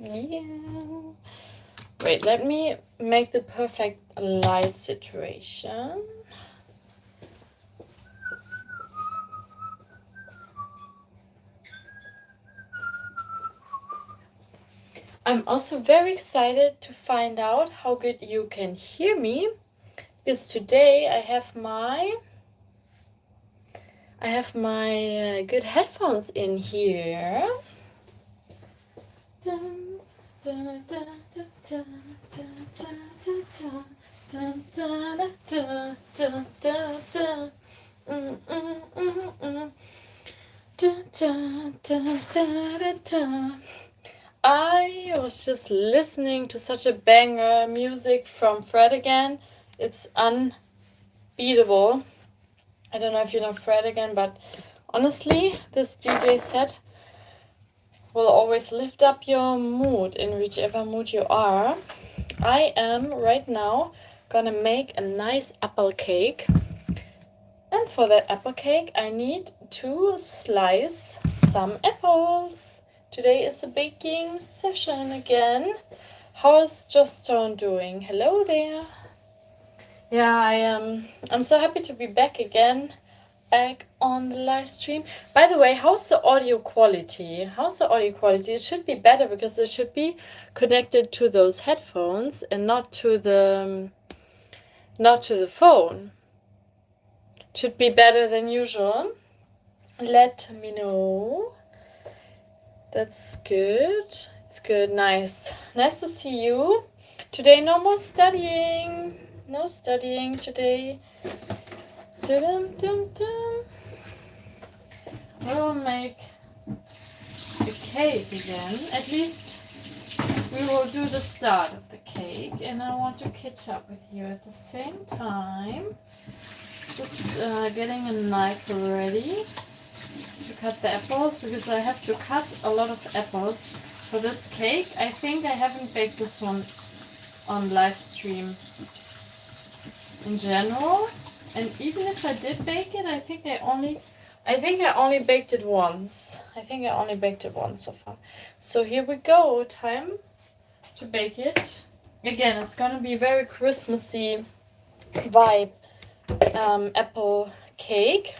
Yeah. Wait, let me make the perfect light situation. I'm also very excited to find out how good you can hear me, because today I have my good headphones in here. Dun, dun, dun, dun, dun, dun, dun, dun, dun, dun, dun, dun, dun. Dun, dun, dun, dun, dun, dun. I was just listening to such a banger music from Fred again. It's unbeatable. I don't know if you know Fred again, but honestly, this DJ set will always lift up your mood in whichever mood you are. I am right now gonna make a nice apple cake. And for that apple cake, I need to slice some apples. Today is a baking session again. How is Justone doing? Hello there. Yeah, I'm so happy to be back again, back on the live stream. By the way, how's the audio quality? How's the audio quality? It should be better because it should be connected to those headphones and not to the phone. Should be better than usual. Let me know. That's good. It's good. Nice. Nice to see you. Today, no more studying. No studying today. Dum, dum, dum. We'll make the cake again. At least we will do the start of the cake. And I want to catch up with you at the same time. Just getting a knife ready to cut the apples, because I have to cut a lot of apples for this cake. I think I haven't baked this one on live stream in general, and even if I did bake it, I think I only baked it once. I think I only baked it once so far. So here we go. Time to bake it. Again, it's gonna be very Christmassy vibe. Apple cake.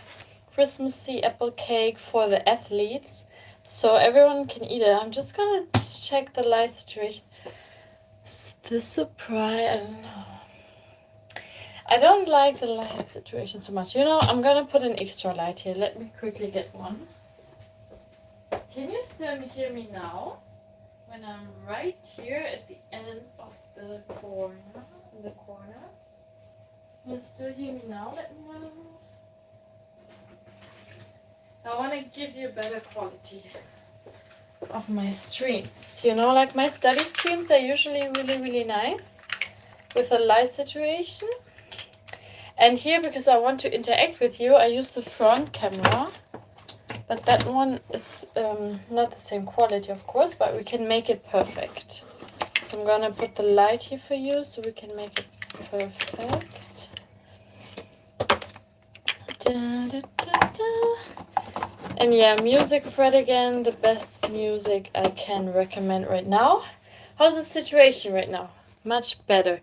Christmassy apple cake for the athletes, so everyone can eat it. I'm just gonna check the light situation. Is this a surprise? I don't know. I don't like the light situation so much. You know, I'm gonna put an extra light here. Let me quickly get one. Can you still hear me now? When I'm right here at the end of the corner, in the corner. Can you still hear me now? Let me know. I want to give you better quality of my streams. You know, like my study streams are usually really, really nice with a light situation. And here, because I want to interact with you, I use the front camera. But that one is not the same quality, of course, but we can make it perfect. So I'm gonna put the light here for you so we can make it perfect. Da, da, da, da. And yeah, music Fred again, the best music I can recommend right now. How's the situation right now? Much better.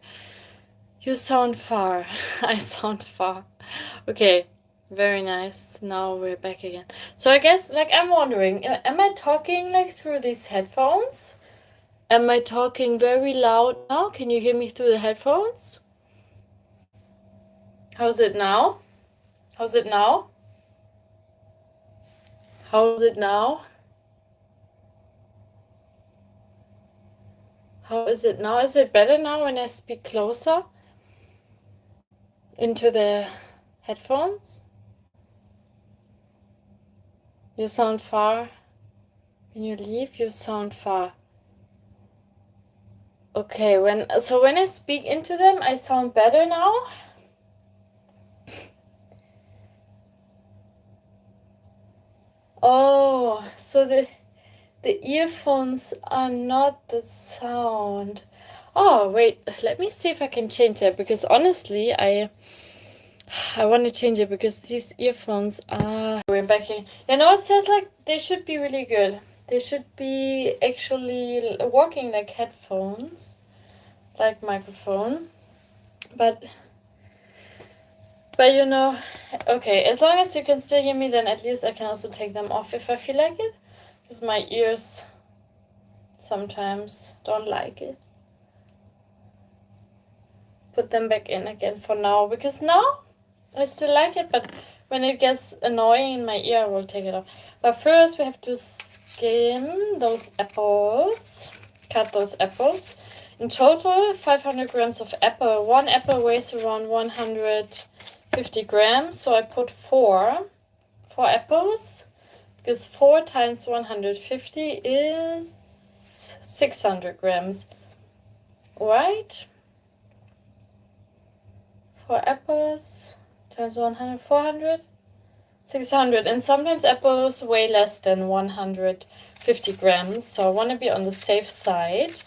You sound far. I sound far. Okay, very nice. Now we're back again. So I guess, like, I'm wondering, am I talking like through these headphones? Am I talking very loud now? Can you hear me through the headphones? How's it now? How's it now? How's it now? How is it now? Is it better now when I speak closer into the headphones? You sound far. When you leave, you sound far. Okay, when I speak into them, I sound better now? Oh, so the earphones are not the sound. Oh, wait, let me see if I can change that, because honestly, I want to change it because these earphones are... We're back in. You know, it says like they should be really good. They should be actually working like headphones, like microphone. But you know, okay, as long as you can still hear me, then at least I can also take them off if I feel like it. Because my ears sometimes don't like it. Put them back in again for now, because now I still like it, but when it gets annoying in my ear, I will take it off. But first we have to skim those apples, cut those apples. In total, 500 grams of apple. One apple weighs around 150 grams, so I put four apples, because 4 times 150 is 600 grams, right? 4 apples times 100, 400, 600. And sometimes apples weigh less than 150 grams, so I want to be on the safe side.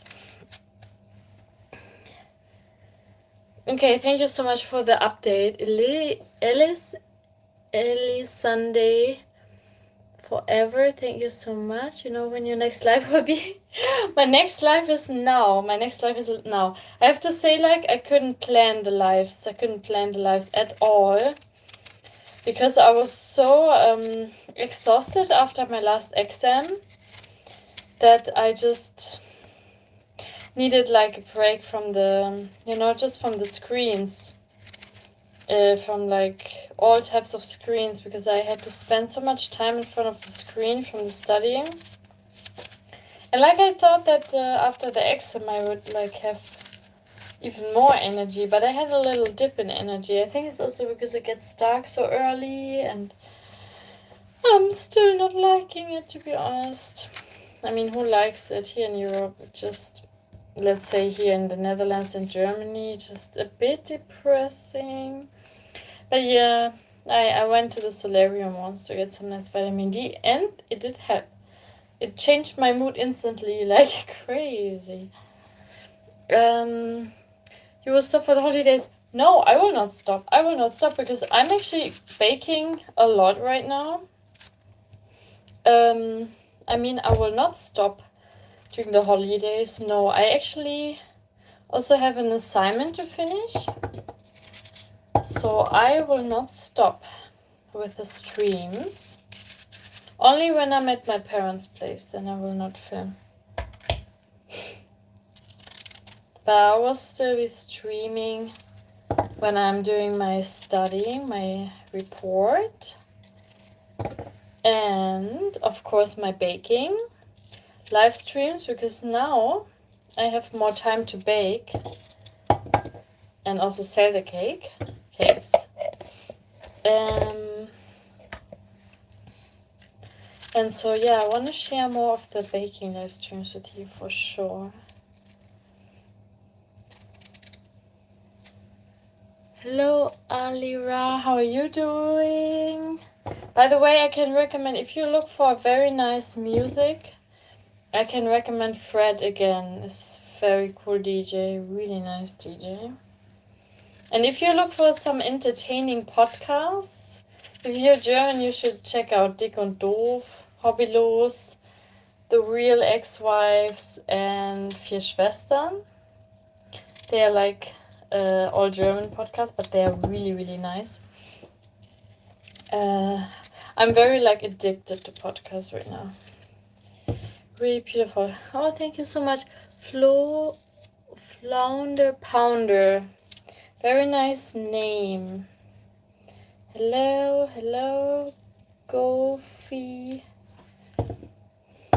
Okay, thank you so much for the update, Ellie Sunday forever. Thank you so much. You know when your next live will be? My next live is now. I have to say, like, I couldn't plan the lives. I couldn't plan the lives at all, because I was so exhausted after my last exam that I just needed like a break from the, just from the screens. From like all types of screens, because I had to spend so much time in front of the screen from the studying. And like I thought that after the exam I would like have even more energy, but I had a little dip in energy. I think it's also because it gets dark so early and I'm still not liking it, to be honest. I mean, who likes it here in Europe? Just, let's say here in the Netherlands and Germany, just a bit depressing. But yeah, I went to the solarium once to get some nice vitamin D, and it did help. It changed my mood instantly, like crazy. You will stop for the holidays? No, I will not stop. I will not stop, because I'm actually baking a lot right now. I mean, I will not stop during the holidays. No, I actually also have an assignment to finish. So I will not stop with the streams. Only when I'm at my parents' place, then I will not film. But I will still be streaming when I'm doing my studying, my report. And of course my baking live streams, because now I have more time to bake and also sell the cakes. And so yeah, I want to share more of the baking live streams with you for sure. Hello Alira, how are you doing? By the way, I can recommend, if you look for very nice music, I can recommend Fred again. It's very cool DJ, really nice DJ. And if you look for some entertaining podcasts, if you're German, you should check out Dick und Doof, Hobbylos, The Real Ex-Wives, and Vier Schwestern. They are like all German podcasts, but they are really, really nice. I'm very like addicted to podcasts right now. Really beautiful. Oh, thank you so much. Flounder Pounder. Very nice name. Hello, Goofy.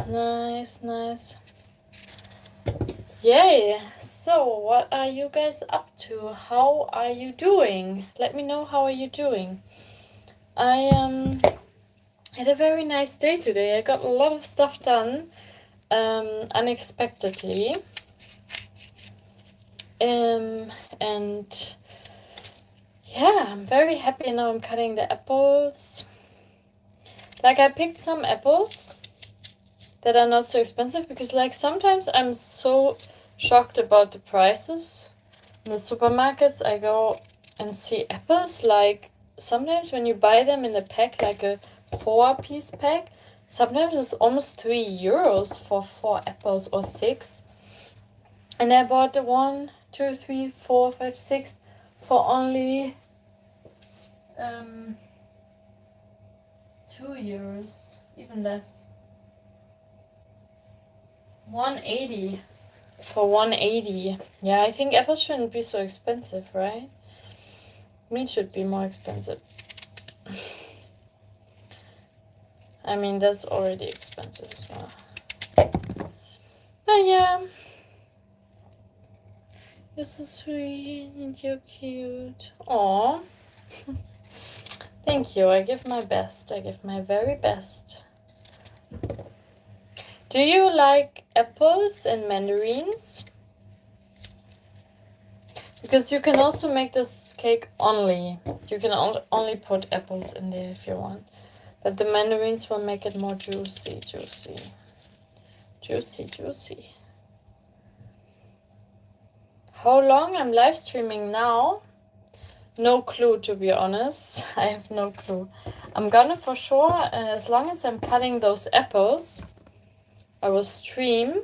Nice. Yay! So, what are you guys up to? How are you doing? Let me know, how are you doing? I had a very nice day today. I got a lot of stuff done unexpectedly. And yeah, I'm very happy now. I'm cutting the apples. Like, I picked some apples that are not so expensive, because like sometimes I'm so shocked about the prices in the supermarkets. I go and see apples, like sometimes when you buy them in a pack, like a 4-piece pack, Sometimes it's almost €3 for 4 apples or 6. And I bought the 1, 2, 3, 4, 5, 6 for only €2, even less. 180 for 180. Yeah, I think apples shouldn't be so expensive, right? Meat should be more expensive. I mean, that's already expensive, so. But yeah. You're so sweet and you're cute. Aww. Thank you. I give my best. I give my very best. Do you like apples and mandarins? Because you can also make this cake only. You can only put apples in there if you want. But the mandarins will make it more juicy, juicy. Juicy, juicy. How long I'm live streaming now? No clue, to be honest. I have no clue. I'm gonna for sure, as long as I'm cutting those apples, I will stream.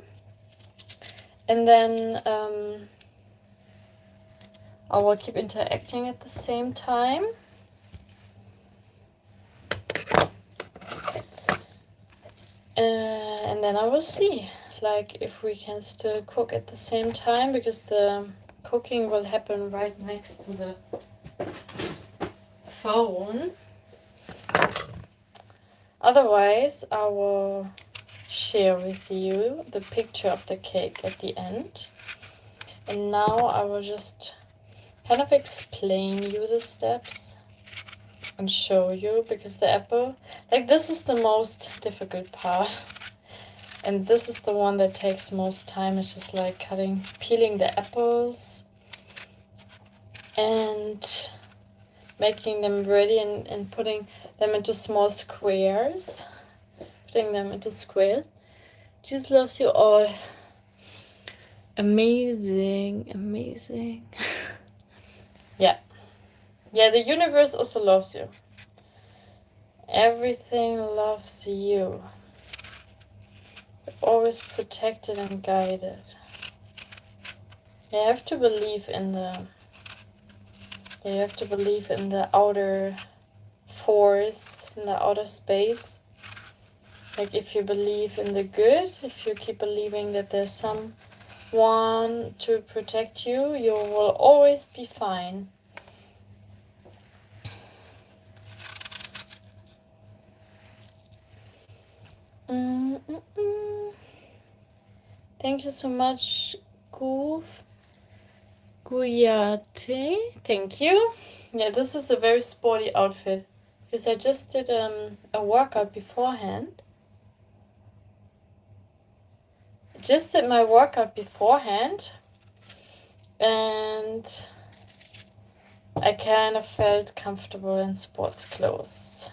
And then I will keep interacting at the same time. And then I will see, like, if we can still cook at the same time, because the cooking will happen right next to the phone. Otherwise, I will share with you the picture of the cake at the end. And now I will just kind of explain you the steps and show you, because the apple, like, this is the most difficult part. And this is the one that takes most time. It's just like peeling the apples and making them ready and putting them into small squares. Putting them into squares. Jesus loves you all. Amazing, amazing. Yeah. Yeah, the universe also loves you. Everything loves you. You're always protected and guided. You have to believe in the outer force, in the outer space. Like, if you believe in the good, if you keep believing that there's someone to protect you, you will always be fine. Thank you so much, Guyate. Thank you. Yeah, this is a very sporty outfit, because I just did a workout beforehand. Just did my workout beforehand, and I kind of felt comfortable in sports clothes.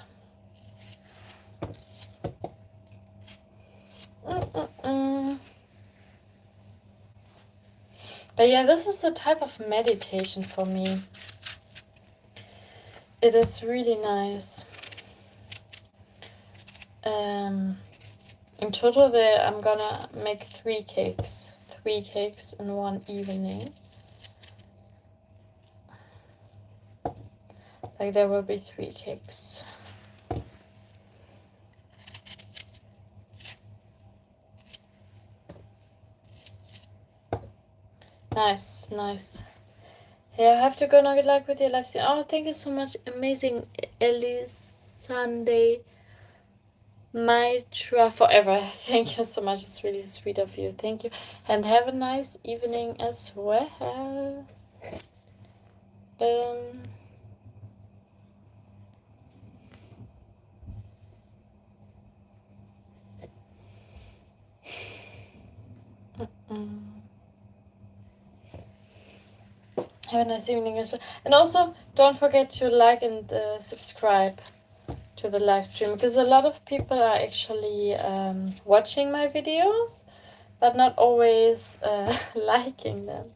But yeah, this is a type of meditation for me. It is really nice. In total, I'm gonna make 3 cakes. 3 cakes in one evening. Like, there will be 3 cakes. Nice, nice. Yeah, I have to go now. Good luck with your live stream. Oh, thank you so much. Amazing, Elisande Mitra forever. Thank you so much. It's really sweet of you. Thank you. And have a nice evening as well. Have a nice evening as well. And also, don't forget to like and subscribe to the live stream, because a lot of people are actually watching my videos, but not always liking them.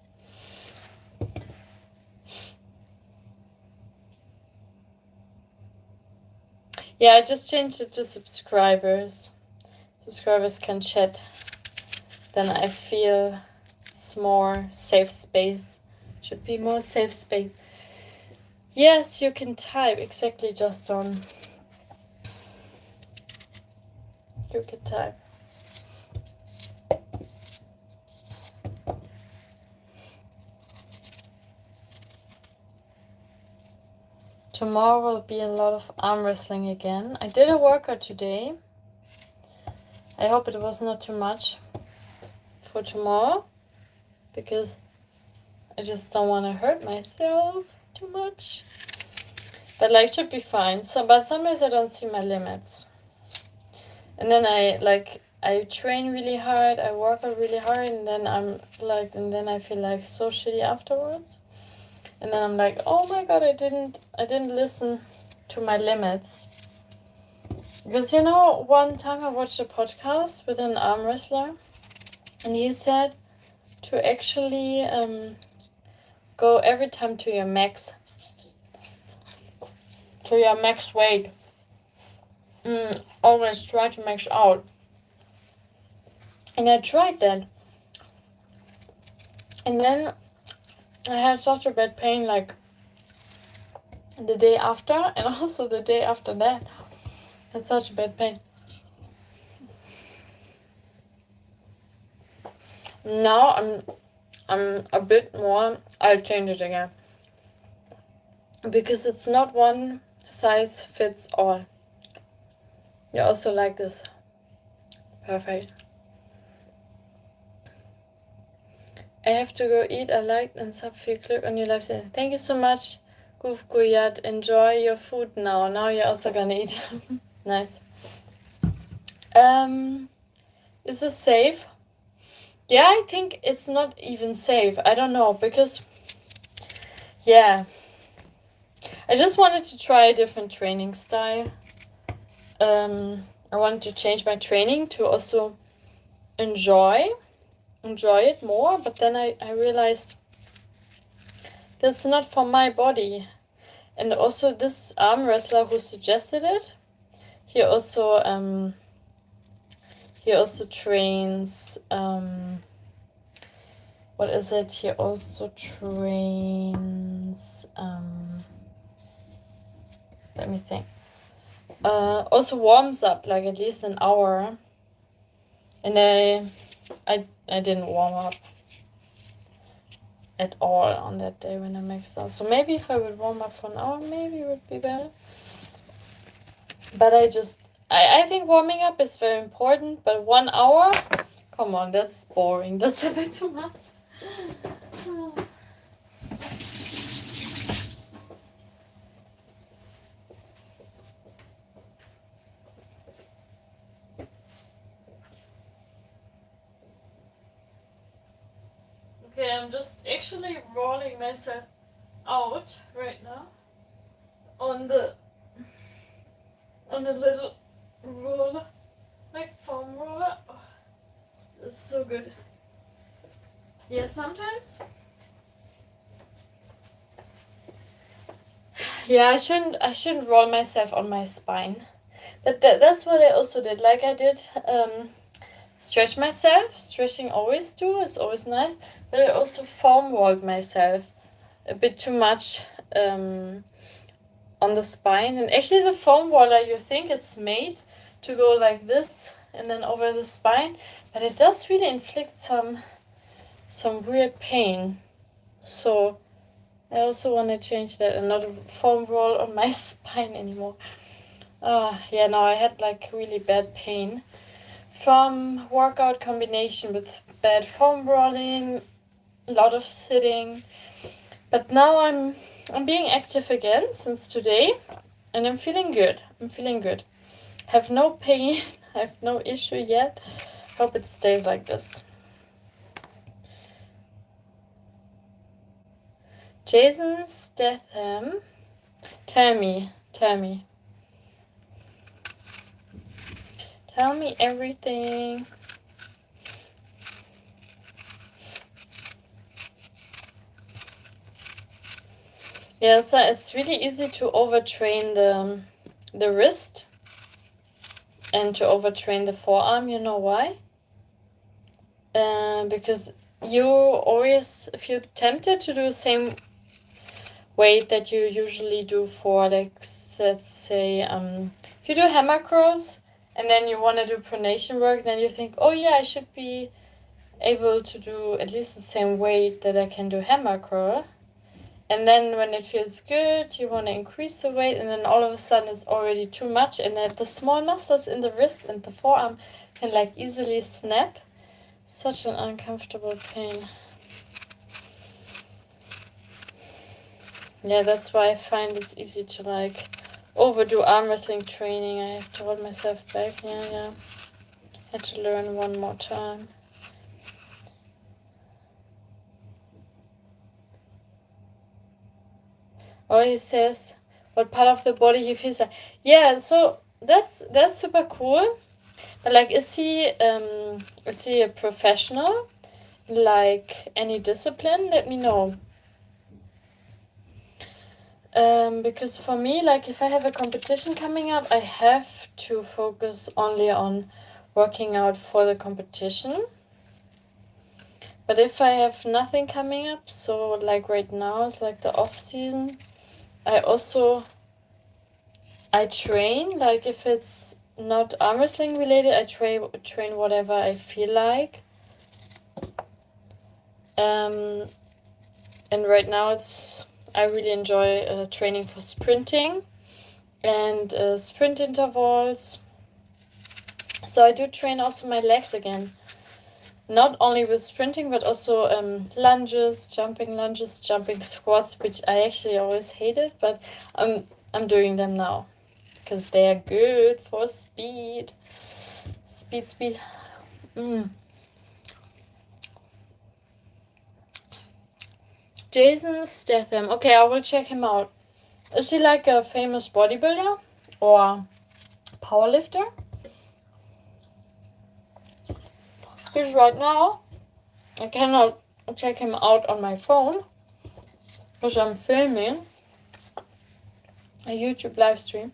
Yeah, I just changed it to subscribers. Subscribers can chat. Then I feel it's more safe space. Should be more safe space. Yes, you can type exactly, just on. You can type. Tomorrow will be a lot of arm wrestling again. I did a workout today. I hope it was not too much for tomorrow, because I just don't want to hurt myself too much. But like, should be fine. So, but sometimes I don't see my limits. And then I train really hard, I work out really hard, and then and then I feel like so shitty afterwards. And then I'm like, oh my god, I didn't listen to my limits. Because one time I watched a podcast with an arm wrestler, and he said to actually go every time to your max weight. Always try to max out. And I tried that. And then I had such a bad pain, like the day after, and also the day after that. I had such a bad pain. Now I'm a bit more. I'll change it again, because it's not one size fits all. You also like this. Perfect. I have to go eat. I liked and sub feel click on your live stream. Thank you so much, Goof Guyat. Enjoy your food now. Now you're also gonna eat. Nice. Is this safe? Yeah, I think it's not even safe. I don't know, because yeah, I just wanted to try a different training style. I wanted to change my training to also enjoy it more, but then I realized that's not for my body. And also this arm wrestler who suggested it, he also trains what is it? He also trains let me think. Also warms up like at least an hour. And I didn't warm up at all on that day when I maxed out. So maybe if I would warm up for an hour, maybe it would be better. But I think warming up is very important, but 1 hour? Come on, that's boring. That's a bit too much. Okay, I'm just actually rolling myself out right now on a little roller, like foam roller. Oh, it's so good. Yeah, sometimes. Yeah, I shouldn't roll myself on my spine, but that's what I also did. Like I did stretch myself. Stretching always do. It's always nice. But I also foam rolled myself a bit too much on the spine. And actually, the foam roller, you think it's made to go like this and then over the spine, but it does really inflict some weird pain. So I also want to change that and not foam roll on my spine anymore. Yeah, no, I had like really bad pain from workout combination with bad foam rolling, a lot of sitting. But now I'm being active again since today, and I'm feeling good. Have no pain, have no issue yet. Hope it stays like this. Jason Statham, tell me everything. Yeah, so it's really easy to overtrain the wrist. and to overtrain the forearm. You know why? Because you always feel tempted to do the same weight that you usually do for, like, let's say, if you do hammer curls and then you want to do pronation work, then you think, oh yeah, I should be able to do at least the same weight that I can do hammer curl. And then when it feels good, you want to increase the weight, and then all of a sudden it's already too much, and then the small muscles in the wrist and the forearm can, like, easily snap. Such an uncomfortable pain. Yeah, that's why I find it's easy to, like, overdo arm wrestling training. I have to hold myself back. Yeah. Had to learn one more time. Oh, he says, what part of the body he feels like. Yeah, so that's super cool. But, like, is he a professional? Like, any discipline? Let me know. Because for me, like, if I have a competition coming up, I have to focus only on working out for the competition. But if I have nothing coming up, so, like, right now it's like the off season, I train, like, if it's not arm wrestling related, I train whatever I feel like. And right now I really enjoy training for sprinting and sprint intervals. So I do train also my legs again. Not only with sprinting, but also lunges, jumping squats, which I actually always hated, but I'm doing them now because they are good for speed. Speed. Jason Statham. Okay, I will check him out. Is he like a famous bodybuilder or powerlifter? Because right now I cannot check him out on my phone because I'm filming a YouTube live stream.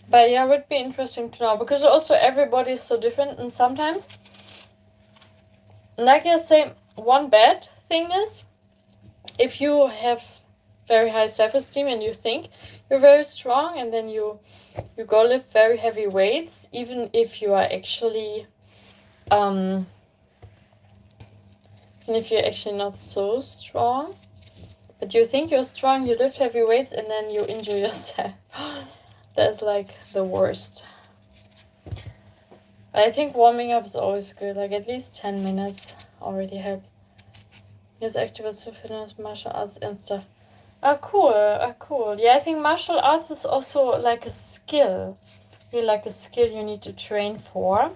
But yeah, it would be interesting to know because also everybody is so different, and sometimes, like I say, one bad thing is if you have very high self-esteem and you think you're very strong, and then you go lift very heavy weights, even if you are actually even if you're actually not so strong, but you think you're strong, you lift heavy weights, and then you injure yourself. That's like the worst. I think warming up is always good, like at least 10 minutes already helps. Yes, activates to fitness, martial arts and stuff. Cool. Yeah, I think martial arts is also like a skill. Really like a skill you need to train for.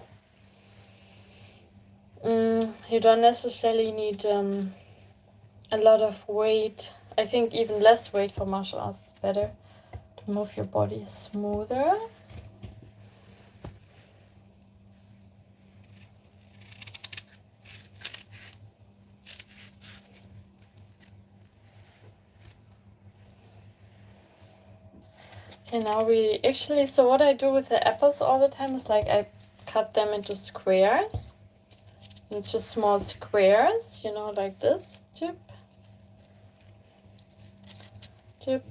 You don't necessarily need a lot of weight. I think even less weight for martial arts is better to move your body smoother. Okay, now so what I do with the apples all the time is, like, I cut them into squares, into small squares, you know, like this. Chip,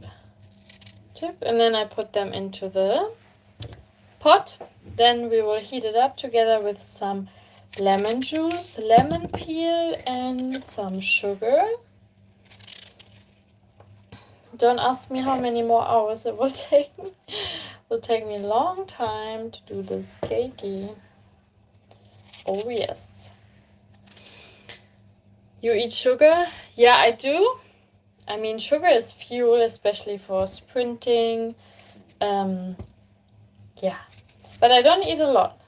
and then I put them into the pot. Then we will heat it up together with some lemon juice, lemon peel, and some sugar. Don't ask me how many more hours it will take me. It will take me a long time to do this cakey. Oh yes. You eat sugar? Yeah, I do. I mean, sugar is fuel, especially for sprinting. Yeah, but I don't eat a lot.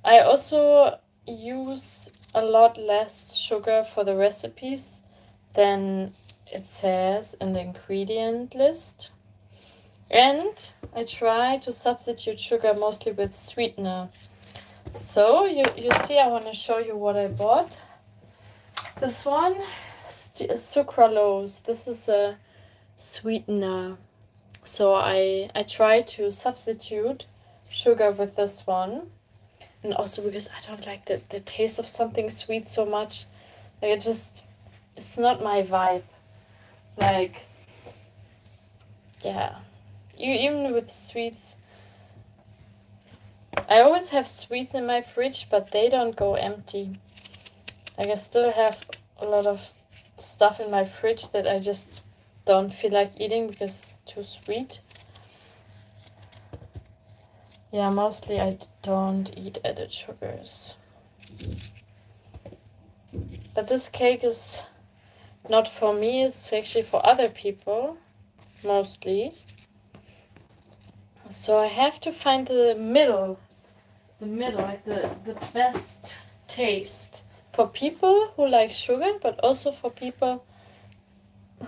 I also use a lot less sugar for the recipes than it says in the ingredient list. And I try to substitute sugar mostly with sweetener. So you see, I want to show you what I bought. This one, sucralose. This is a sweetener. So I try to substitute sugar with this one. And also because I don't like the taste of something sweet so much. Like it's not my vibe. Like, yeah. Even with sweets, I always have sweets in my fridge, but they don't go empty. Like I still have a lot of stuff in my fridge that I just don't feel like eating because it's too sweet. Yeah, mostly I don't eat added sugars. But this cake is not for me, it's actually for other people, mostly. So I have to find the middle, like the best taste for people who like sugar, but also for people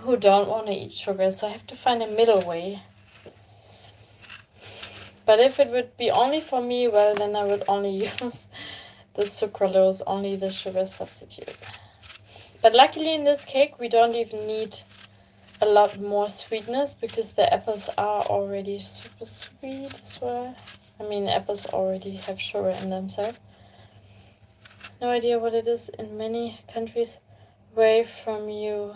who don't want to eat sugar. So I have to find a middle way. But if it would be only for me, well, then I would only use the sucralose, only the sugar substitute. But luckily in this cake, we don't even need a lot more sweetness because the apples are already super sweet as well. I mean, apples already have sugar in themselves. No idea what it is in many countries away from you.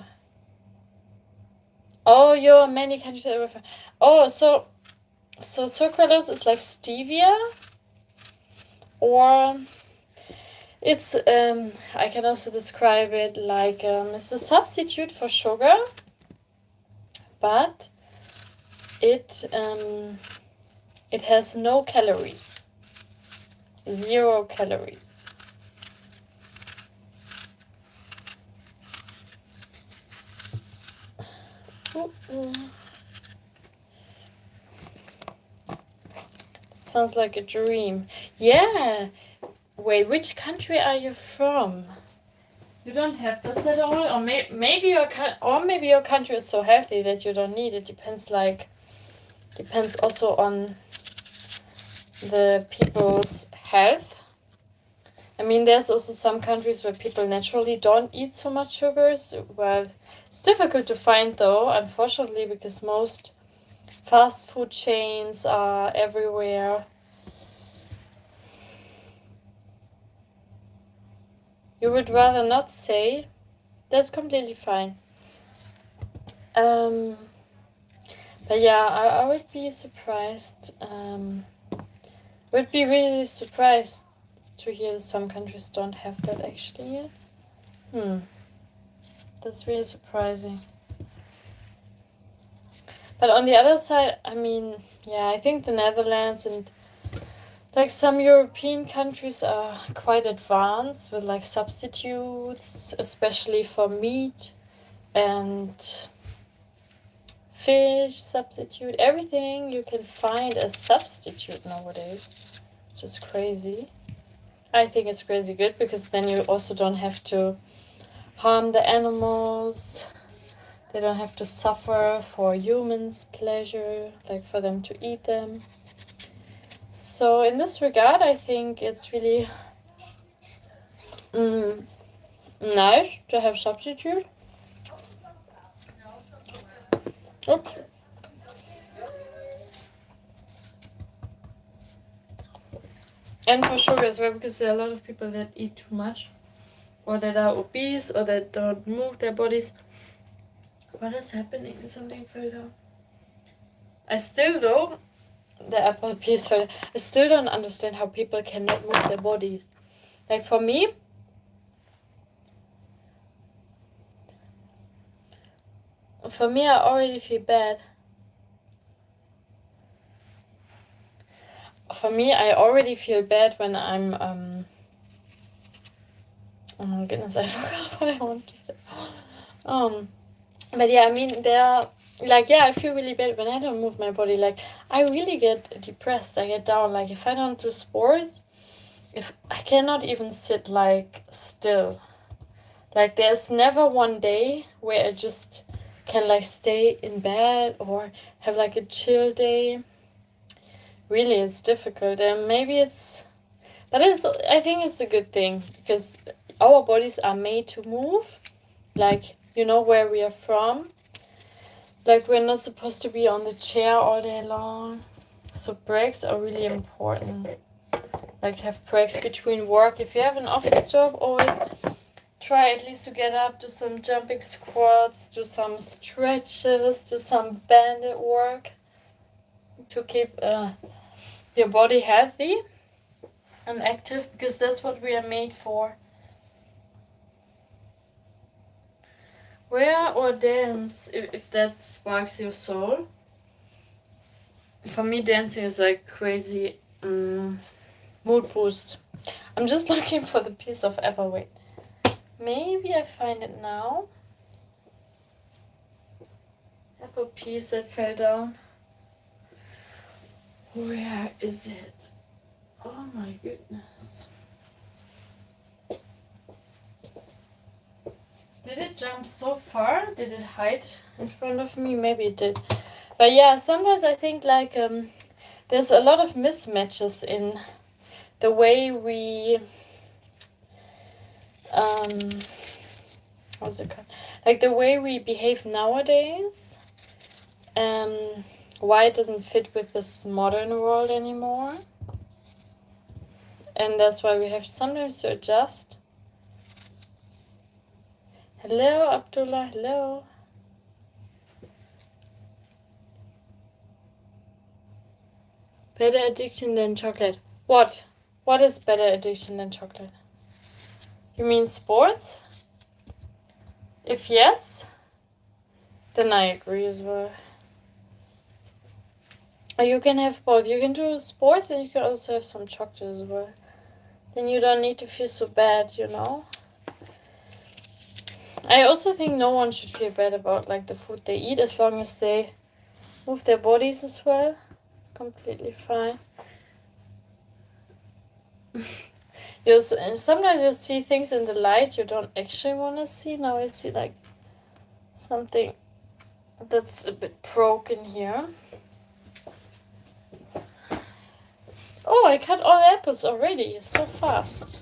Oh, you're many countries away from. Oh, so sucralose is like stevia, or it's I can also describe it like it's a substitute for sugar, but it has no calories, 0 calories. Sounds like a dream. Yeah. Wait, which country are you from? You don't have this at all, or maybe your country is so healthy that you don't need it. Depends also on the people's health. I mean, there's also some countries where people naturally don't eat so much sugars. Well, it's difficult to find though, unfortunately, because most fast food chains are everywhere. You would rather not say? That's completely fine. But yeah, I would be surprised. Would be really surprised to hear that some countries don't have that actually yet. That's really surprising. But on the other side, I mean, yeah, I think the Netherlands and like some European countries are quite advanced with like substitutes, especially for meat and fish substitute. Everything you can find as substitute nowadays, which is crazy. I think it's crazy good because then you also don't have to harm the animals. They don't have to suffer for humans' pleasure, like for them to eat them. So in this regard, I think it's really nice to have substitute. Oops. And for sugar as well, because there are a lot of people that eat too much, or that are obese, or that don't move their bodies. What is happening? Something fell down. I still, though, the apple piece fell down. I still don't understand how people cannot move their bodies. Like for me, I already feel bad. For me, I already feel bad when I'm, oh my goodness, I forgot what I want to say. But yeah, I mean, I feel really bad when I don't move my body. Like, I really get depressed. I get down. Like, if I don't do sports, if I cannot even sit, like, still. Like, there's never one day where I just can, like, stay in bed or have, like, a chill day. Really, it's difficult. And maybe I think it's a good thing because our bodies are made to move. Like, you know where we are from. Like, we're not supposed to be on the chair all day long. So breaks are really important. Like, have breaks between work. If you have an office job, always try at least to get up, do some jumping squats, do some stretches, do some banded work to keep your body healthy and active, because that's what we are made for. Wear or dance if that sparks your soul. For me, dancing is like crazy mood boost. I'm just looking for the piece of apple. Wait, maybe I find it now. Apple piece that fell down. Where is it? Oh my goodness. Did it jump so far? Did it hide in front of me? Maybe it did. But yeah, sometimes I think like there's a lot of mismatches in the way we what's it called? Like the way we behave nowadays. Why it doesn't fit with this modern world anymore. And that's why we have sometimes to adjust. Hello, Abdullah, hello. Better addiction than chocolate. What? What is better addiction than chocolate? You mean sports? If yes, then I agree as well. Or you can have both. You can do sports and you can also have some chocolate as well. Then you don't need to feel so bad, you know? I also think no one should feel bad about like the food they eat, as long as they move their bodies as well. It's completely fine. Sometimes you see things in the light you don't actually want to see. Now I see like something that's a bit broken here. Oh, I cut all the apples already. So fast.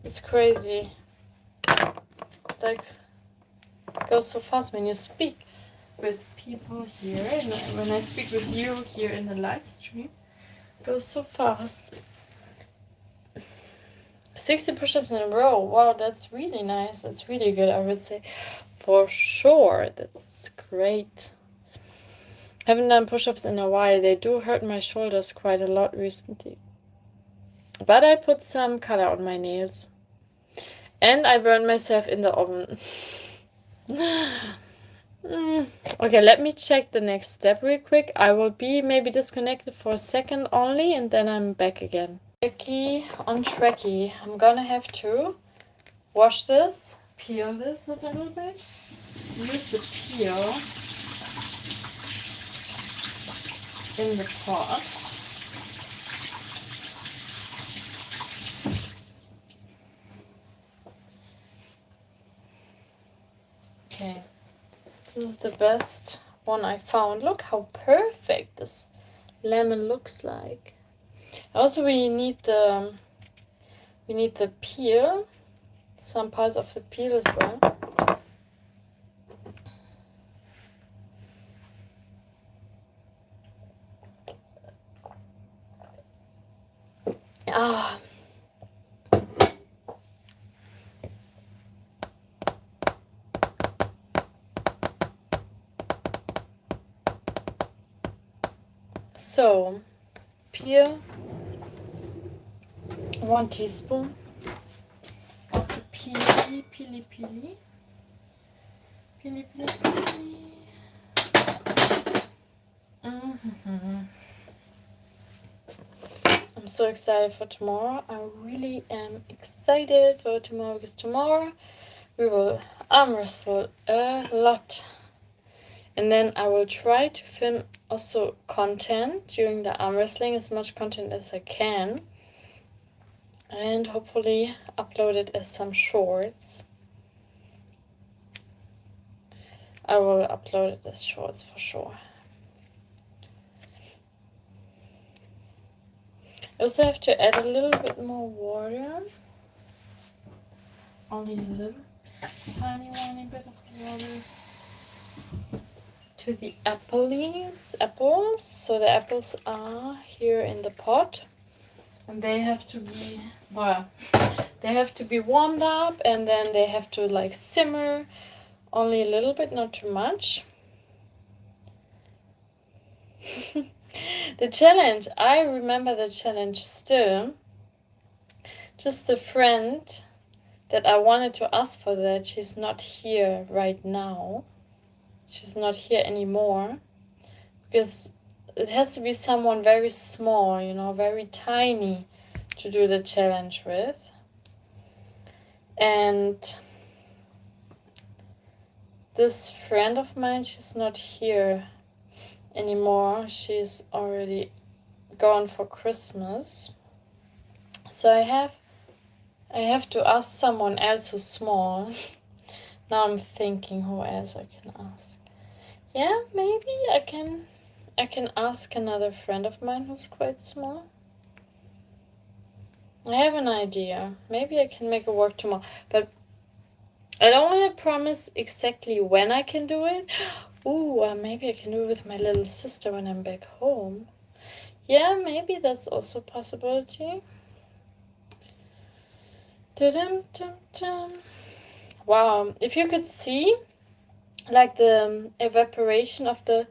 It's crazy. It's like it goes so fast when you speak with people here, and when I speak with you here in the live stream, it goes so fast. 60 push-ups in a row. Wow, that's really nice. That's really good, I would say. For sure. That's great. Haven't done push-ups in a while. They do hurt my shoulders quite a lot recently. But I put some color on my nails. And I burned myself in the oven. Okay, let me check the next step real quick. I will be maybe disconnected for a second only, and then I'm back again. On tracky. I'm gonna have to wash this, peel this a little bit, use the peel in the pot. Okay, this is the best one I found. Look how perfect this lemon looks like. Also, we need the peel, some parts of the peel as well. So, peel 1 teaspoon of the peely. I'm so excited for tomorrow. I really am excited for tomorrow, because tomorrow we will arm wrestle a lot. And then I will try to film also content during the arm wrestling, as much content as I can. And hopefully upload it as some shorts. I will upload it as shorts for sure. I also have to add a little bit more water. Only a little tiny bit of water to the apples. So the apples are here in the pot, and they have to be, well, they have to be warmed up, and then they have to like simmer only a little bit, not too much. The challenge, I remember the challenge still. Just the friend that I wanted to ask for that, she's not here right now. She's not here anymore. Because it has to be someone very small, you know, very tiny to do the challenge with. And this friend of mine, she's not here anymore. She's already gone for Christmas. So I have to ask someone else who's small. Now I'm thinking who else I can ask. Yeah, maybe I can ask another friend of mine who's quite small. I have an idea. Maybe I can make it work tomorrow. But I don't want to promise exactly when I can do it. Ooh, maybe I can do it with my little sister when I'm back home. Yeah, maybe that's also a possibility. Wow, if you could see like the evaporation of the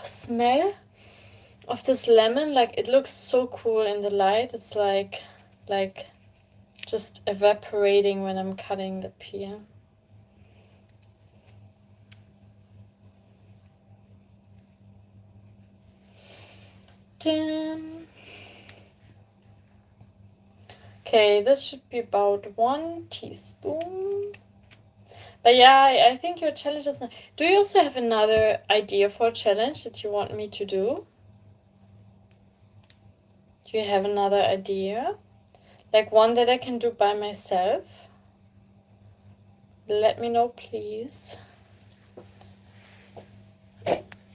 smell of this lemon, like it looks so cool in the light. It's like just evaporating when I'm cutting the peel. Okay, this should be about 1 teaspoon. But yeah, I think your challenge is not... Do you also have another idea for a challenge that you want me to do? Do you have another idea? Like one that I can do by myself? Let me know, please.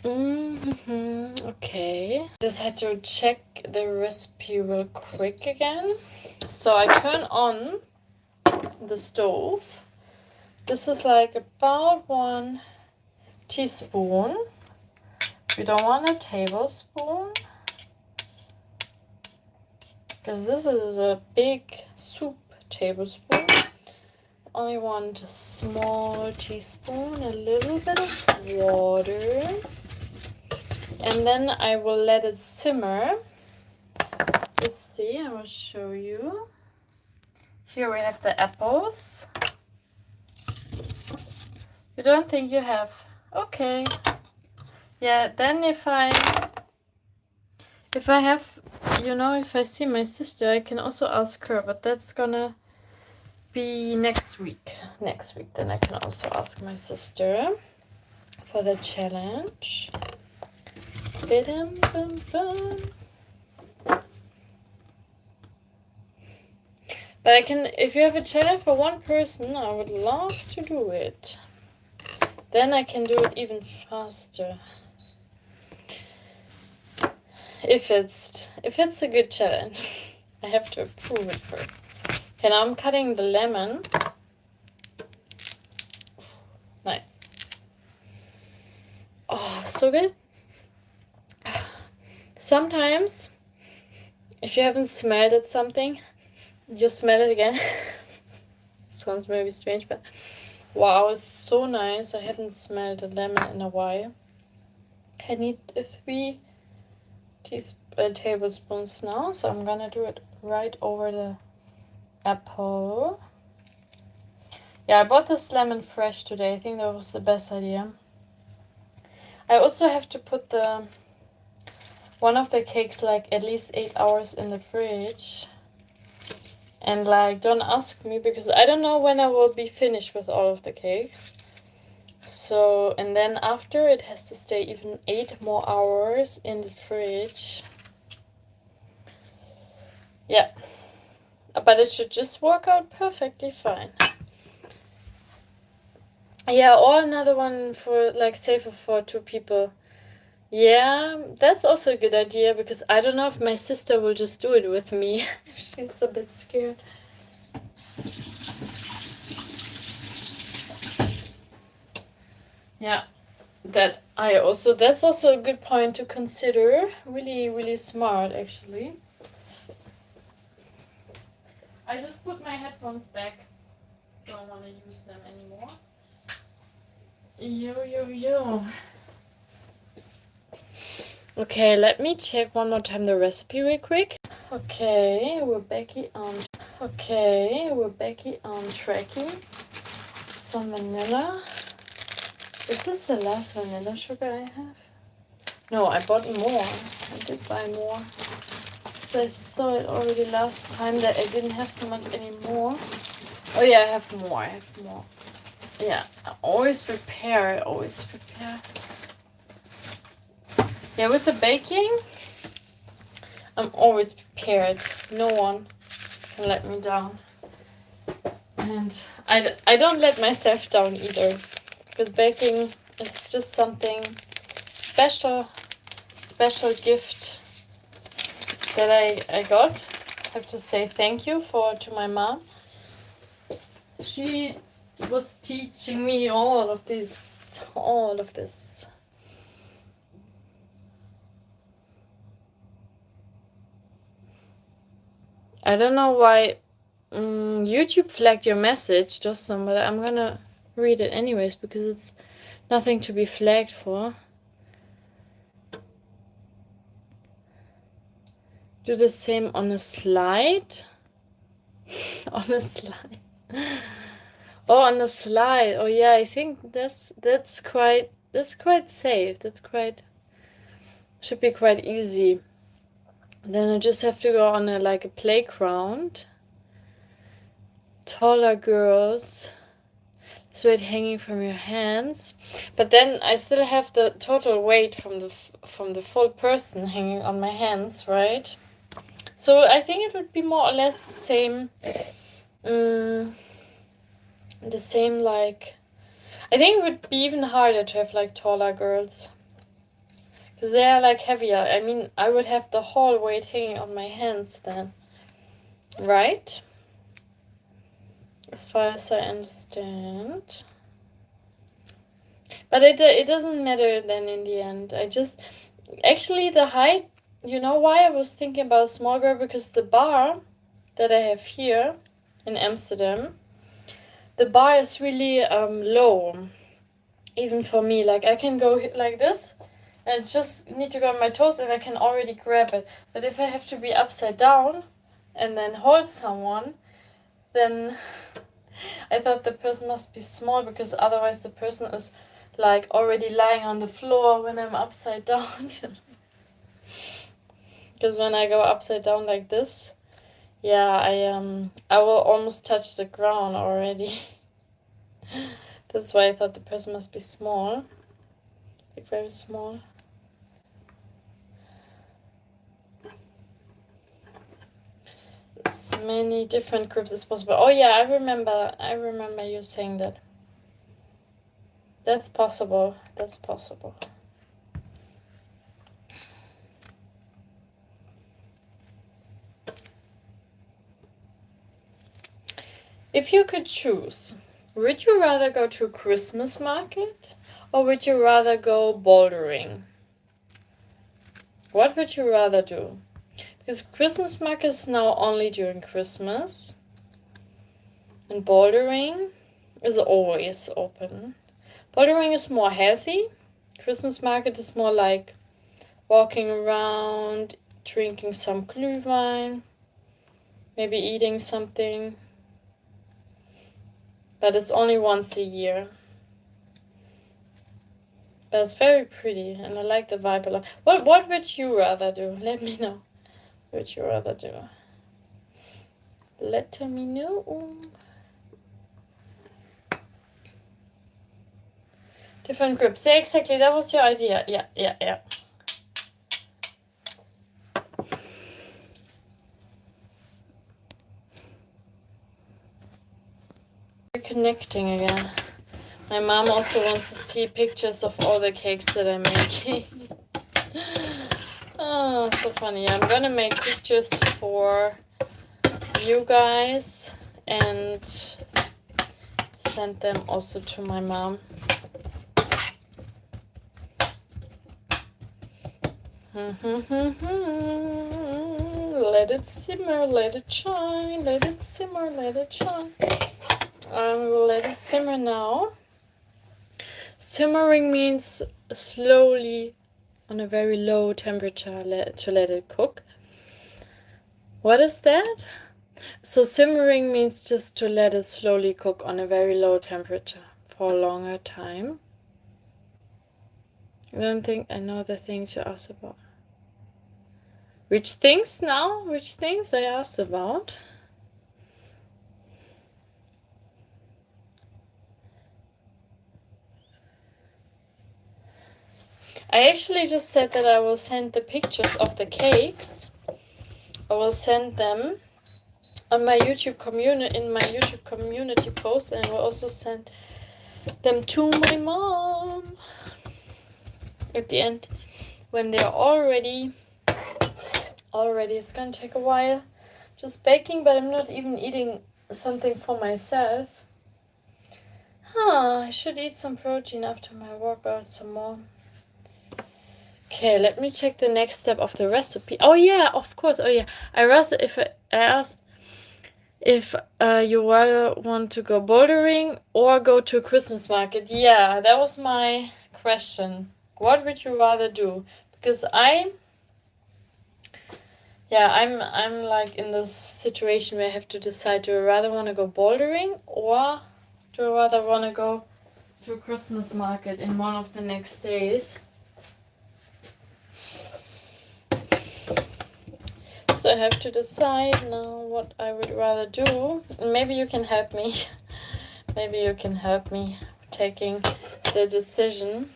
Okay. Just had to check the recipe real quick again. So I turn on the stove. This is like about 1 teaspoon. You don't want a tablespoon, because this is a big soup tablespoon. Only 1 small teaspoon, a little bit of water. And then I will let it simmer. Let's see, I will show you. Here we have the apples. You don't think you have? Okay. Yeah, then if I have, you know, if I see my sister, I can also ask her, but that's gonna be next week. Next week, then I can also ask my sister for the challenge. But I can, if you have a challenge for 1 person, I would love to do it. Then I can do it even faster. If it's a good challenge. I have to approve it first. Okay, now I'm cutting the lemon. Nice. Oh, so good. Sometimes, if you haven't smelled at something, you smell it again. Sounds maybe strange, but wow, it's so nice. I haven't smelled a lemon in a while. I need 3 tablespoons now, so I'm gonna do it right over the apple. Yeah, I bought this lemon fresh today. I think that was the best idea. I also have to put one of the cakes like at least 8 hours in the fridge. And like, don't ask me, because I don't know when I will be finished with all of the cakes. So, and then after it has to stay even 8 more hours in the fridge. Yeah. But it should just work out perfectly fine. Yeah, or another one for like safer for 2 people. Yeah, that's also a good idea, because I don't know if my sister will just do it with me. She's a bit scared. Yeah, That's also a good point to consider. Really, really smart, actually. I just put my headphones back. Don't want to use them anymore. Yo. Okay, let me check one more time the recipe real quick. Okay, we're back on tracking. Some vanilla. Is this the last vanilla sugar I have? No, I bought more. I did buy more. So I saw it already last time that I didn't have so much anymore. Oh yeah, I have more. Yeah, I always prepare. Yeah, with the baking, I'm always prepared. No one can let me down. And I don't let myself down either. Because baking is just something special gift that I got. I have to say thank you to my mom. She was teaching me all of this. I don't know why YouTube flagged your message, Justin, but I'm gonna read it anyways because it's nothing to be flagged for. Do the same on a slide. On a slide. Oh, on the slide. Oh yeah, I think that's quite safe. Should be quite easy. Then I just have to go on a playground. Taller girls. Sweat hanging from your hands. But then I still have the total weight from the full person hanging on my hands, right? So I think it would be more or less the same. I think it would be even harder to have taller girls. Because they are heavier. I mean, I would have the whole weight hanging on my hands then. Right? As far as I understand. But it doesn't matter then in the end. Actually the height, you know why I was thinking about a small girl? Because the bar that I have here in Amsterdam, the bar is really low. Even for me, I can go like this, and I just need to go on my toes and I can already grab it. But if I have to be upside down and then hold someone, then I thought the person must be small because otherwise the person is already lying on the floor when I'm upside down. Because when I go upside down like this, yeah, I will almost touch the ground already. That's why I thought the person must be small. Very small. As many different groups as possible. Oh yeah, I remember you saying that. That's possible. If you could choose, would you rather go to a Christmas market or would you rather go bouldering? What would you rather do? Because Christmas market is now only during Christmas. And bouldering is always open. Bouldering is more healthy. Christmas market is more walking around, drinking some glühwein, maybe eating something. But it's only once a year. But it's very pretty and I like the vibe a lot. What would you rather do? Let me know. What would you rather do? Let me know. Different groups. Yeah, exactly. That was your idea. Yeah. We're connecting again. My mom also wants to see pictures of all the cakes that I'm making. Oh, so funny. I'm gonna make pictures for you guys and send them also to my mom. Let it simmer, let it shine, let it simmer, let it shine. I will let it simmer now. Simmering means slowly on a very low temperature to let it cook. What is that? So simmering means just to let it slowly cook on a very low temperature for a longer time. I don't think I know the things you asked about. Which things now? Which things I asked about? I actually just said that I will send the pictures of the cakes. I will send them on my YouTube community post, and I will also send them to my mom at the end when they're already. It's gonna take a while. Just baking, but I'm not even eating something for myself. I should eat some protein after my workout some more. Okay, let me check the next step of the recipe. Oh yeah, of course. Oh yeah, I asked if you rather want to go bouldering or go to a Christmas market. Yeah, that was my question. What would you rather do? Because I'm like in this situation where I have to decide, do I rather want to go bouldering or do I rather want to go to a Christmas market in one of the next days? So I have to decide now what I would rather do. Maybe you can help me. Maybe you can help me taking the decision.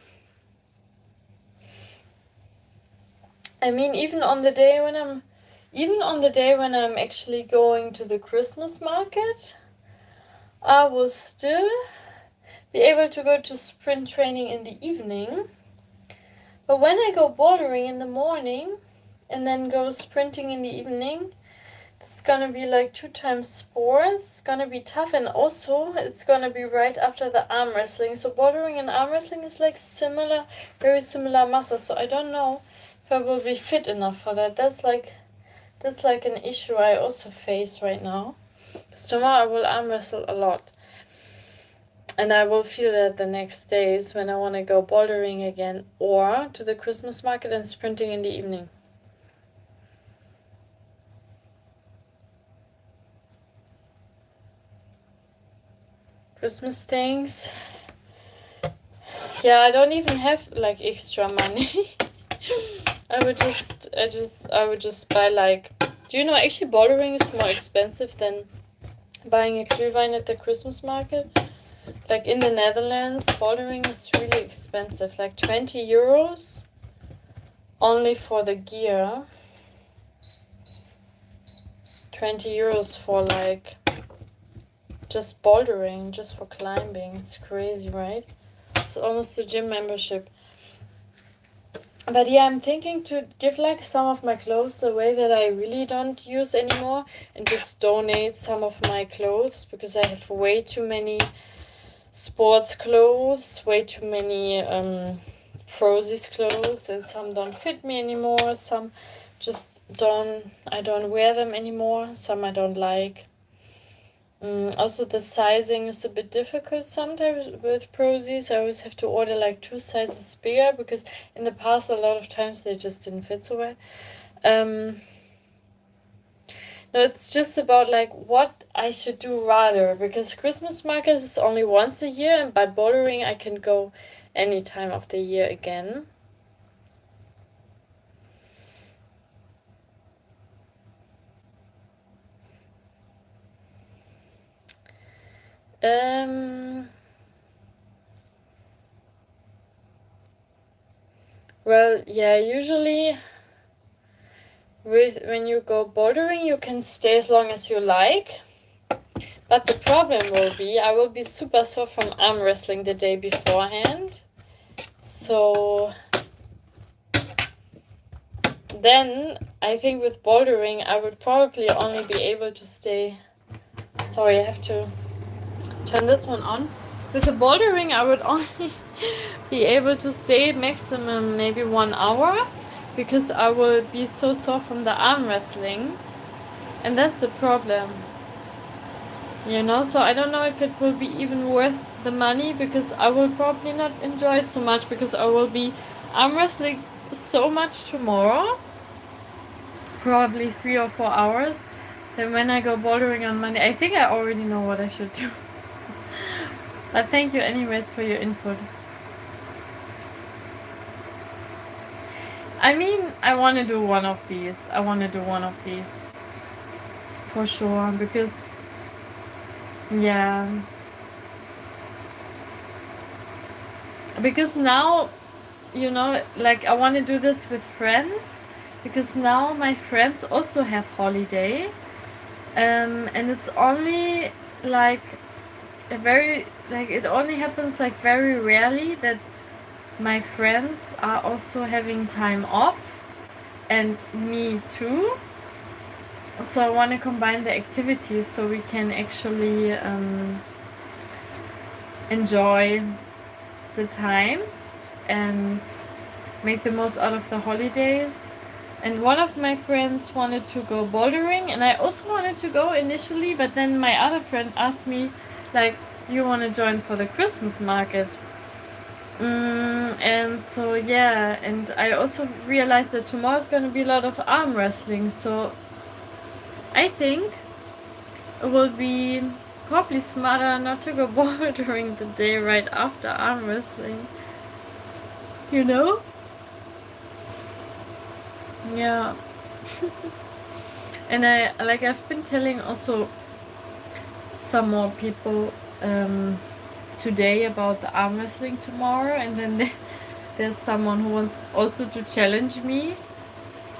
I mean, even on the day when I'm actually going to the Christmas market, I will still be able to go to sprint training in the evening. But when I go bouldering in the morning and then go sprinting in the evening, it's gonna be like 2 times 4. It's gonna be tough, and also it's gonna be right after the arm wrestling. So bouldering and arm wrestling is like very similar muscles. So I don't know if I will be fit enough for that. That's like an issue I also face right now. Because tomorrow I will arm wrestle a lot. And I will feel that the next days when I want to go bouldering again or to the Christmas market and sprinting in the evening. Christmas things. Yeah, I don't even have like extra money. I would just buy like, do you know actually bouldering is more expensive than buying a glühwein at the Christmas market? Like in the Netherlands, bouldering is really expensive, like 20 euros only for the gear. 20 euros for like just bouldering, just for climbing. It's crazy, right? It's almost a gym membership. But yeah, I'm thinking to give like some of my clothes away that I really don't use anymore and just donate some of my clothes, because I have way too many sports clothes, way too many Prozis clothes, and some don't fit me anymore, some just I don't wear them anymore, some I don't like. Also the sizing is a bit difficult sometimes with Prozis. I always have to order like 2 sizes bigger, because in the past a lot of times they just didn't fit so well. No, it's just about like what I should do rather, because Christmas market is only once a year, but bouldering I can go any time of the year again. Well, yeah, usually when you go bouldering you can stay as long as you like, but the problem will be I will be super sore from arm wrestling the day beforehand. So then I think with bouldering I would probably only be able to stay. Sorry, I have to turn this one on. With the bouldering I would only be able to stay maximum maybe 1 hour, because I will be so sore from the arm wrestling, and that's the problem. You know, so I don't know if it will be even worth the money, because I will probably not enjoy it so much, because I will be arm wrestling so much tomorrow, probably 3 or 4 hours. Then when I go bouldering on Monday, I think I already know what I should do. But thank you anyways for your input. I mean, I want to do one of these. For sure, because yeah. Because now, you know, like I want to do this with friends, because now my friends also have holiday, and it's only like it only happens like very rarely that my friends are also having time off, and me too. So I want to combine the activities so we can actually enjoy the time and make the most out of the holidays. And one of my friends wanted to go bouldering, and I also wanted to go initially, but then my other friend asked me, like, you want to join for the Christmas market? And so yeah, and I also realized that tomorrow is going to be a lot of arm wrestling, so I think it will be probably smarter not to go bouldering the day right after arm wrestling. You know? Yeah. And I've been telling also some more people today about the arm wrestling tomorrow, and then there's someone who wants also to challenge me,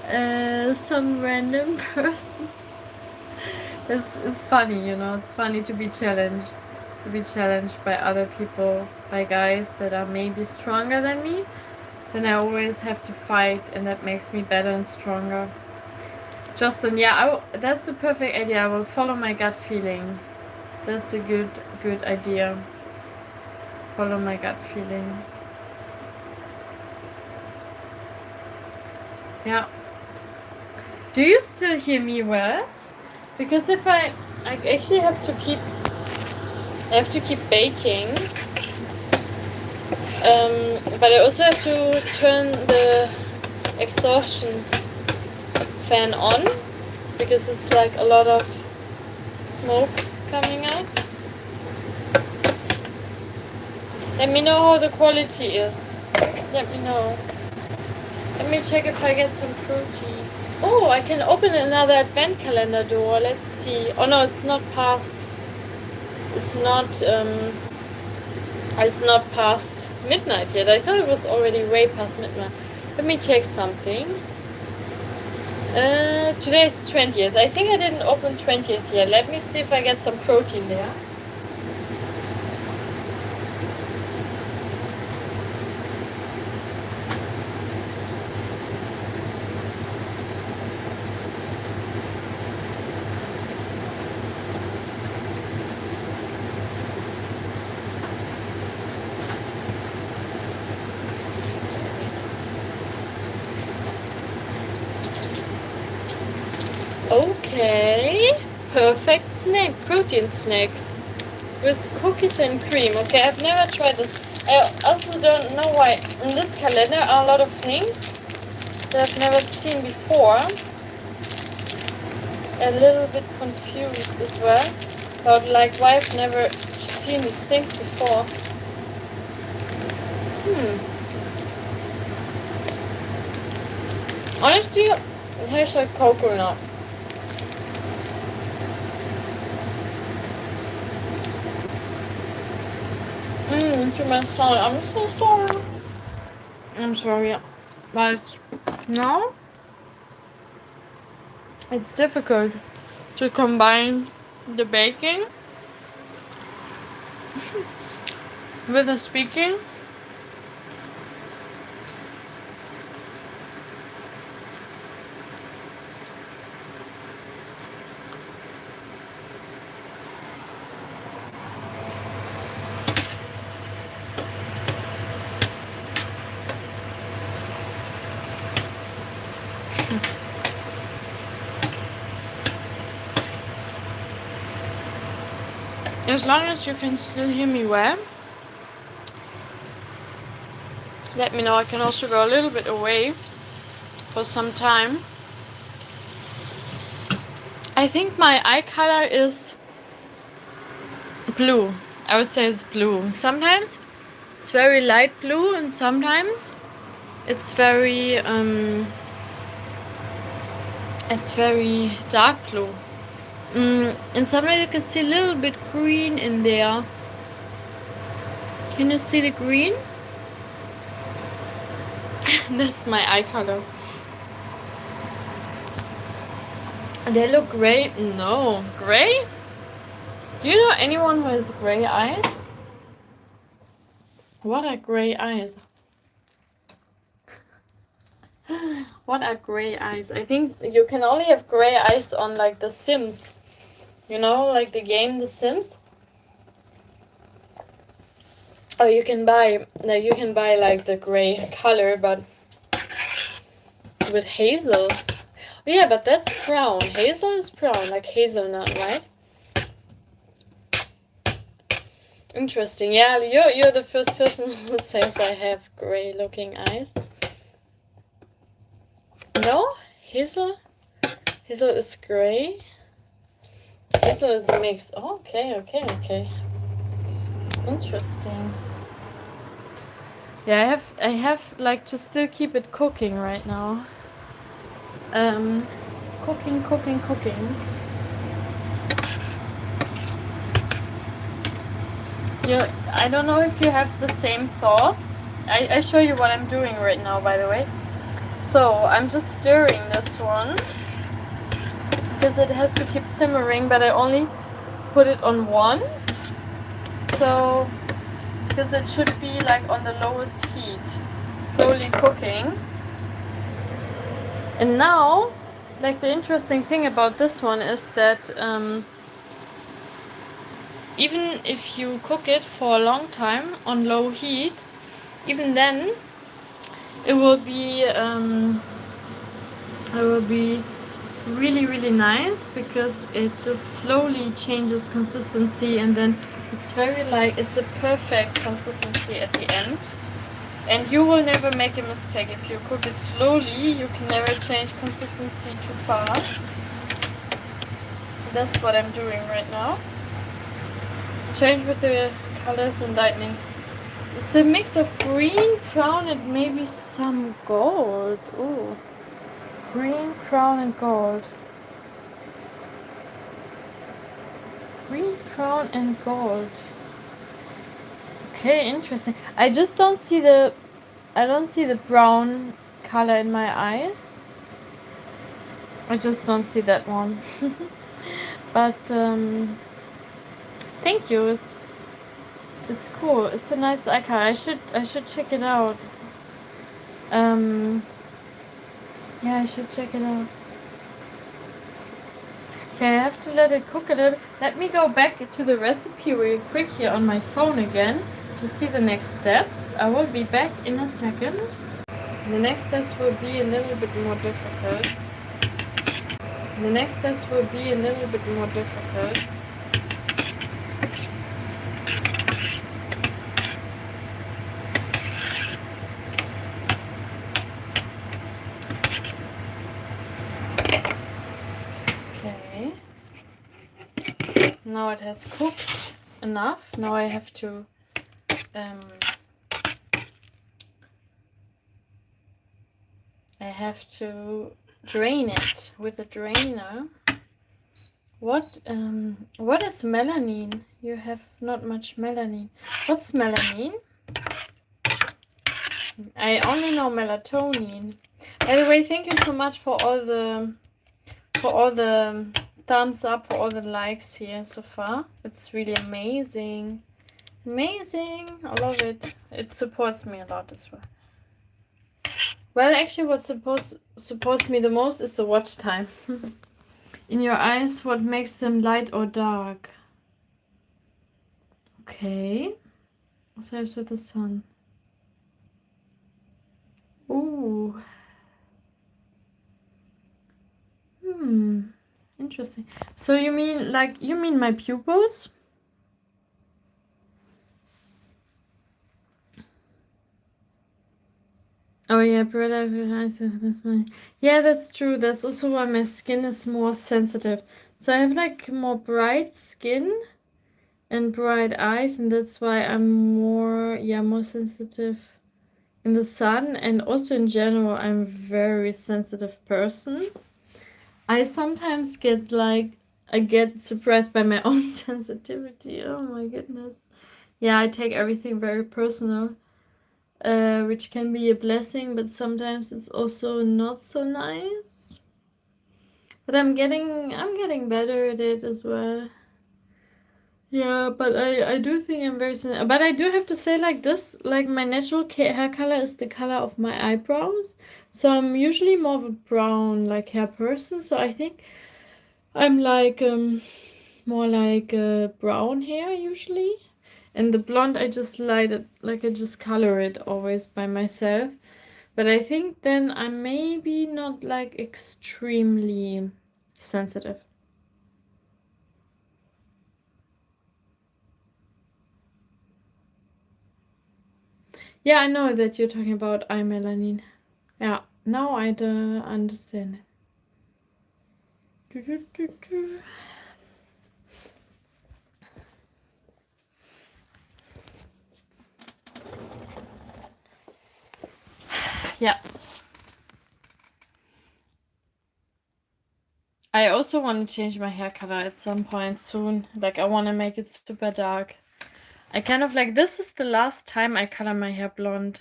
some random person. It's funny, you know, it's funny to be challenged by other people, by guys that are maybe stronger than me. Then I always have to fight, and that makes me better and stronger. Justin, yeah, that's the perfect idea. I will follow my gut feeling. That's a good idea. Follow my gut feeling. Yeah. Do you still hear me well? Because if I actually have to keep baking. But I also have to turn the exhaustion fan on, because it's like a lot of smoke coming out. Let me know how the quality is. Let me know. Let me check if I get some protein. Oh, I can open another advent calendar door. Let's see. Oh no, it's not past. It's not past midnight yet. I thought it was already way past midnight. Let me check something. Today is 20th. I think I didn't open 20th yet. Let me see if I get some protein there. Okay, perfect snack, protein snack with cookies and cream. Okay, I've never tried this. I also don't know why in this calendar are a lot of things that I've never seen before. A little bit confused as well about like why I've never seen these things before. Honestly, it tastes like coconut. Too much salt. I'm so sorry. I'm sorry, but now it's difficult to combine the baking with the speaking. As long as you can still hear me well, let me know. I can also go a little bit away for some time. I think my eye color is blue. I would say it's blue. Sometimes it's very light blue and sometimes it's very dark blue. And sometimes you can see a little bit green in there. Can you see the green? That's my eye color. They look gray. No, gray? Do you know anyone who has gray eyes? What are gray eyes? What are gray eyes? I think you can only have gray eyes on like The Sims. You know, like the game The Sims. Or you can buy like the gray color, but with hazel. Yeah, but that's brown. Hazel is brown, like hazelnut, right? Interesting. Yeah, you're the first person who says I have gray looking eyes. No? Hazel is gray. Hazel is a mix. Oh, okay. Interesting. Yeah, I have like to still keep it cooking right now. Cooking. I don't know if you have the same thoughts. I show you what I'm doing right now, by the way. So I'm just stirring this one because it has to keep simmering, but I only put it on 1. So because it should be like on the lowest heat, slowly cooking. And now, like the interesting thing about this one is that even if you cook it for a long time on low heat, even then it will be really nice because it just slowly changes consistency, and then it's it's a perfect consistency at the end. And you will never make a mistake. If you cook it slowly, you can never change consistency too fast. That's what I'm doing right now. Change with the colors and lightning. It's a mix of green, brown, and maybe some gold. Ooh. Green, brown, and gold. Green, brown, and gold. Okay, interesting. I just don't see the brown color in my eyes. I just don't see that one. But thank you. It's cool. It's a nice icon. I should check it out. Yeah, I should check it out. Okay, I have to let it cook a little bit. Let me go back to the recipe real quick here on my phone again to see the next steps. I will be back in a second. The next steps will be a little bit more difficult. Okay. Now it has cooked enough. Now I have to drain it with a drainer. What is melanin? You have not much melanin. What's melanin? I only know melatonin. By the way, thank you so much for all the thumbs up, for all the likes here so far. It's really amazing. I love it. It supports me a lot as well. Well, actually what supports me the most is the watch time. In your eyes, what makes them light or dark? Okay. So it's with the sun. Ooh. Interesting. So you mean my pupils? Oh yeah, bright eyes. That's my. Yeah, that's true. That's also why my skin is more sensitive. So I have like more bright skin and bright eyes, and that's why I'm more sensitive in the sun, and also in general, I'm a very sensitive person. I sometimes get like I get surprised by my own sensitivity. Oh my goodness. Yeah, I take everything very personal, which can be a blessing, but sometimes it's also not so nice. But I'm getting better at it as well. Yeah, but I do think I'm very sensitive. But I do have to say like this, like my natural hair color is the color of my eyebrows. So I'm usually more of a brown like hair person. So I think I'm like more like brown hair usually. And the blonde I just light it, like I just color it always by myself. But I think then I'm maybe not like extremely sensitive. Yeah, I know that you're talking about eye melanin. Yeah, now I do understand. Do, do, do, do. Yeah. I also want to change my hair color at some point soon. Like I want to make it super dark. I kind of like this is the last time I color my hair blonde.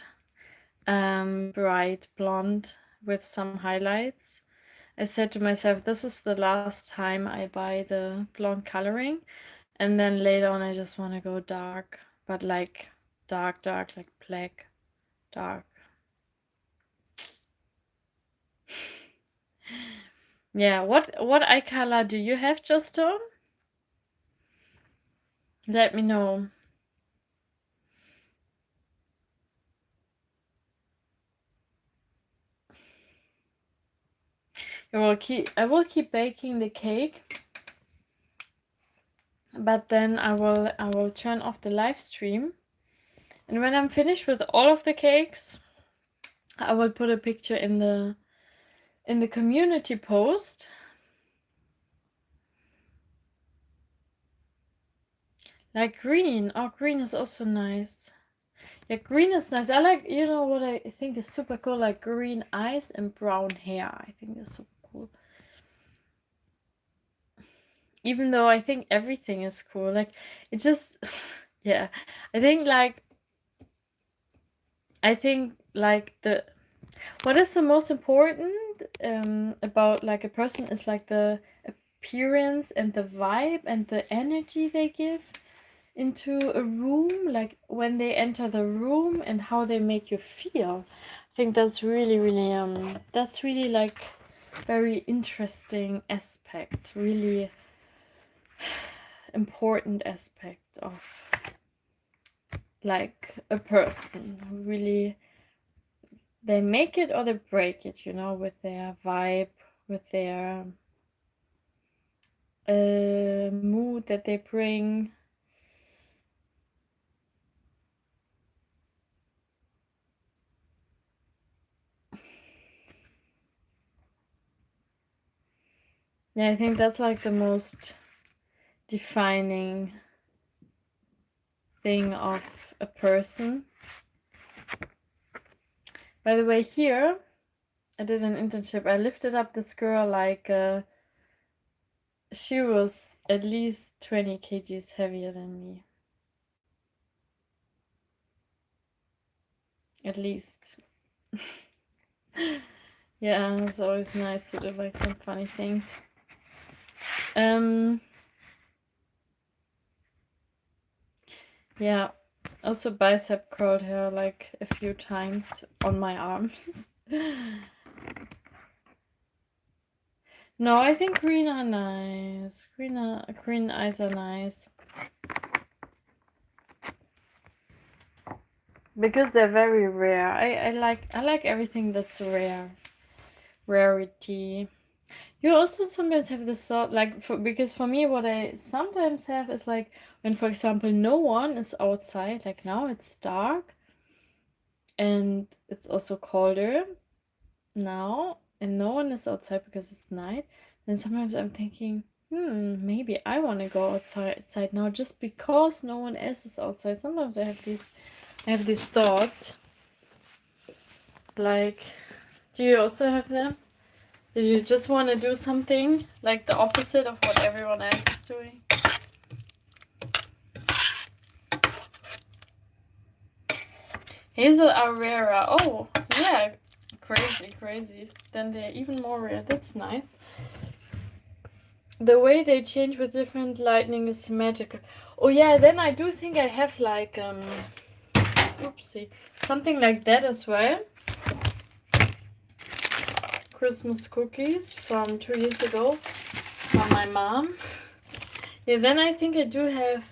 Bright blonde with some highlights. I said to myself, this is the last time I buy the blonde coloring. And then later on, I just want to go dark, but like dark, dark, like black, dark. Yeah, what eye color do you have, Justo? Let me know. I will keep baking the cake, but then I will turn off the live stream. And when I'm finished with all of the cakes, I will put a picture in the community post. Like green. Oh, green is also nice. Yeah, green is nice. I like, you know what I think is super cool? Like green eyes and brown hair. I think is super cool. Even though I think everything is cool. Like, it just, yeah. I think like what is the most important about like a person is like the appearance and the vibe and the energy they give into a room, like when they enter the room and how they make you feel. I think that's really like very interesting aspect, really important aspect of like a person. Really, they make it or they break it, with their vibe, with their mood that they bring. Yeah, I think that's like the most defining thing of a person. By the way, here I did an internship. I lifted up this girl like she was at least 20 kgs heavier than me. At least. Yeah, it's always nice to do like some funny things. Yeah. Also bicep curled her like a few times on my arms. No, I think green are nice. Green eyes are nice. Because they're very rare. I like everything that's rare. Rarity. You also sometimes have this thought, like, because for me, what I sometimes have is like when, for example, no one is outside, like now it's dark, and it's also colder now, and no one is outside because it's night. Then sometimes I'm thinking, maybe I want to go outside now just because no one else is outside. Sometimes I have these thoughts. Like, do you also have them? Do you just want to do something like the opposite of what everyone else is doing? Hazel Aurora. Oh, yeah. Crazy. Then they're even more rare. That's nice. The way they change with different lightning is magical. Oh yeah, then I do think I have like oopsie, something like that as well. Christmas cookies from 2 years ago from my mom. Yeah, then I think I do have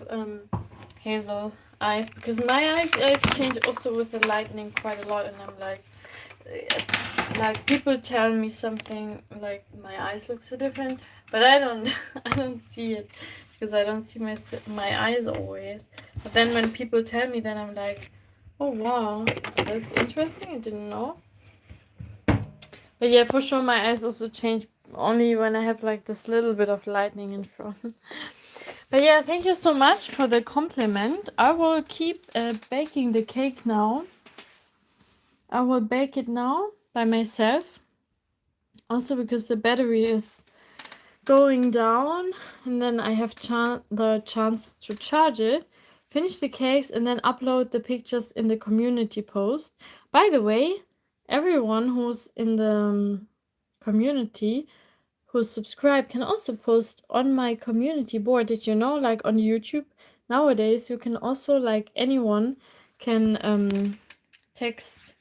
hazel eyes, because my eyes change also with the lightning quite a lot, and I'm like people tell me something like my eyes look so different, but I don't see it, because I don't see my eyes always. But then when people tell me, then I'm like, oh wow, that's interesting, I didn't know. But yeah, for sure my eyes also change only when I have like this little bit of lightning in front. But yeah, thank you so much for the compliment. I will keep baking the cake now. I will bake it now by myself. Also because the battery is going down, and then I have the chance to charge it, finish the cakes, and then upload the pictures in the community post. By the way, everyone who's in the community who's subscribed can also post on my community board. Did you know, like on YouTube nowadays, you can also, like, anyone can text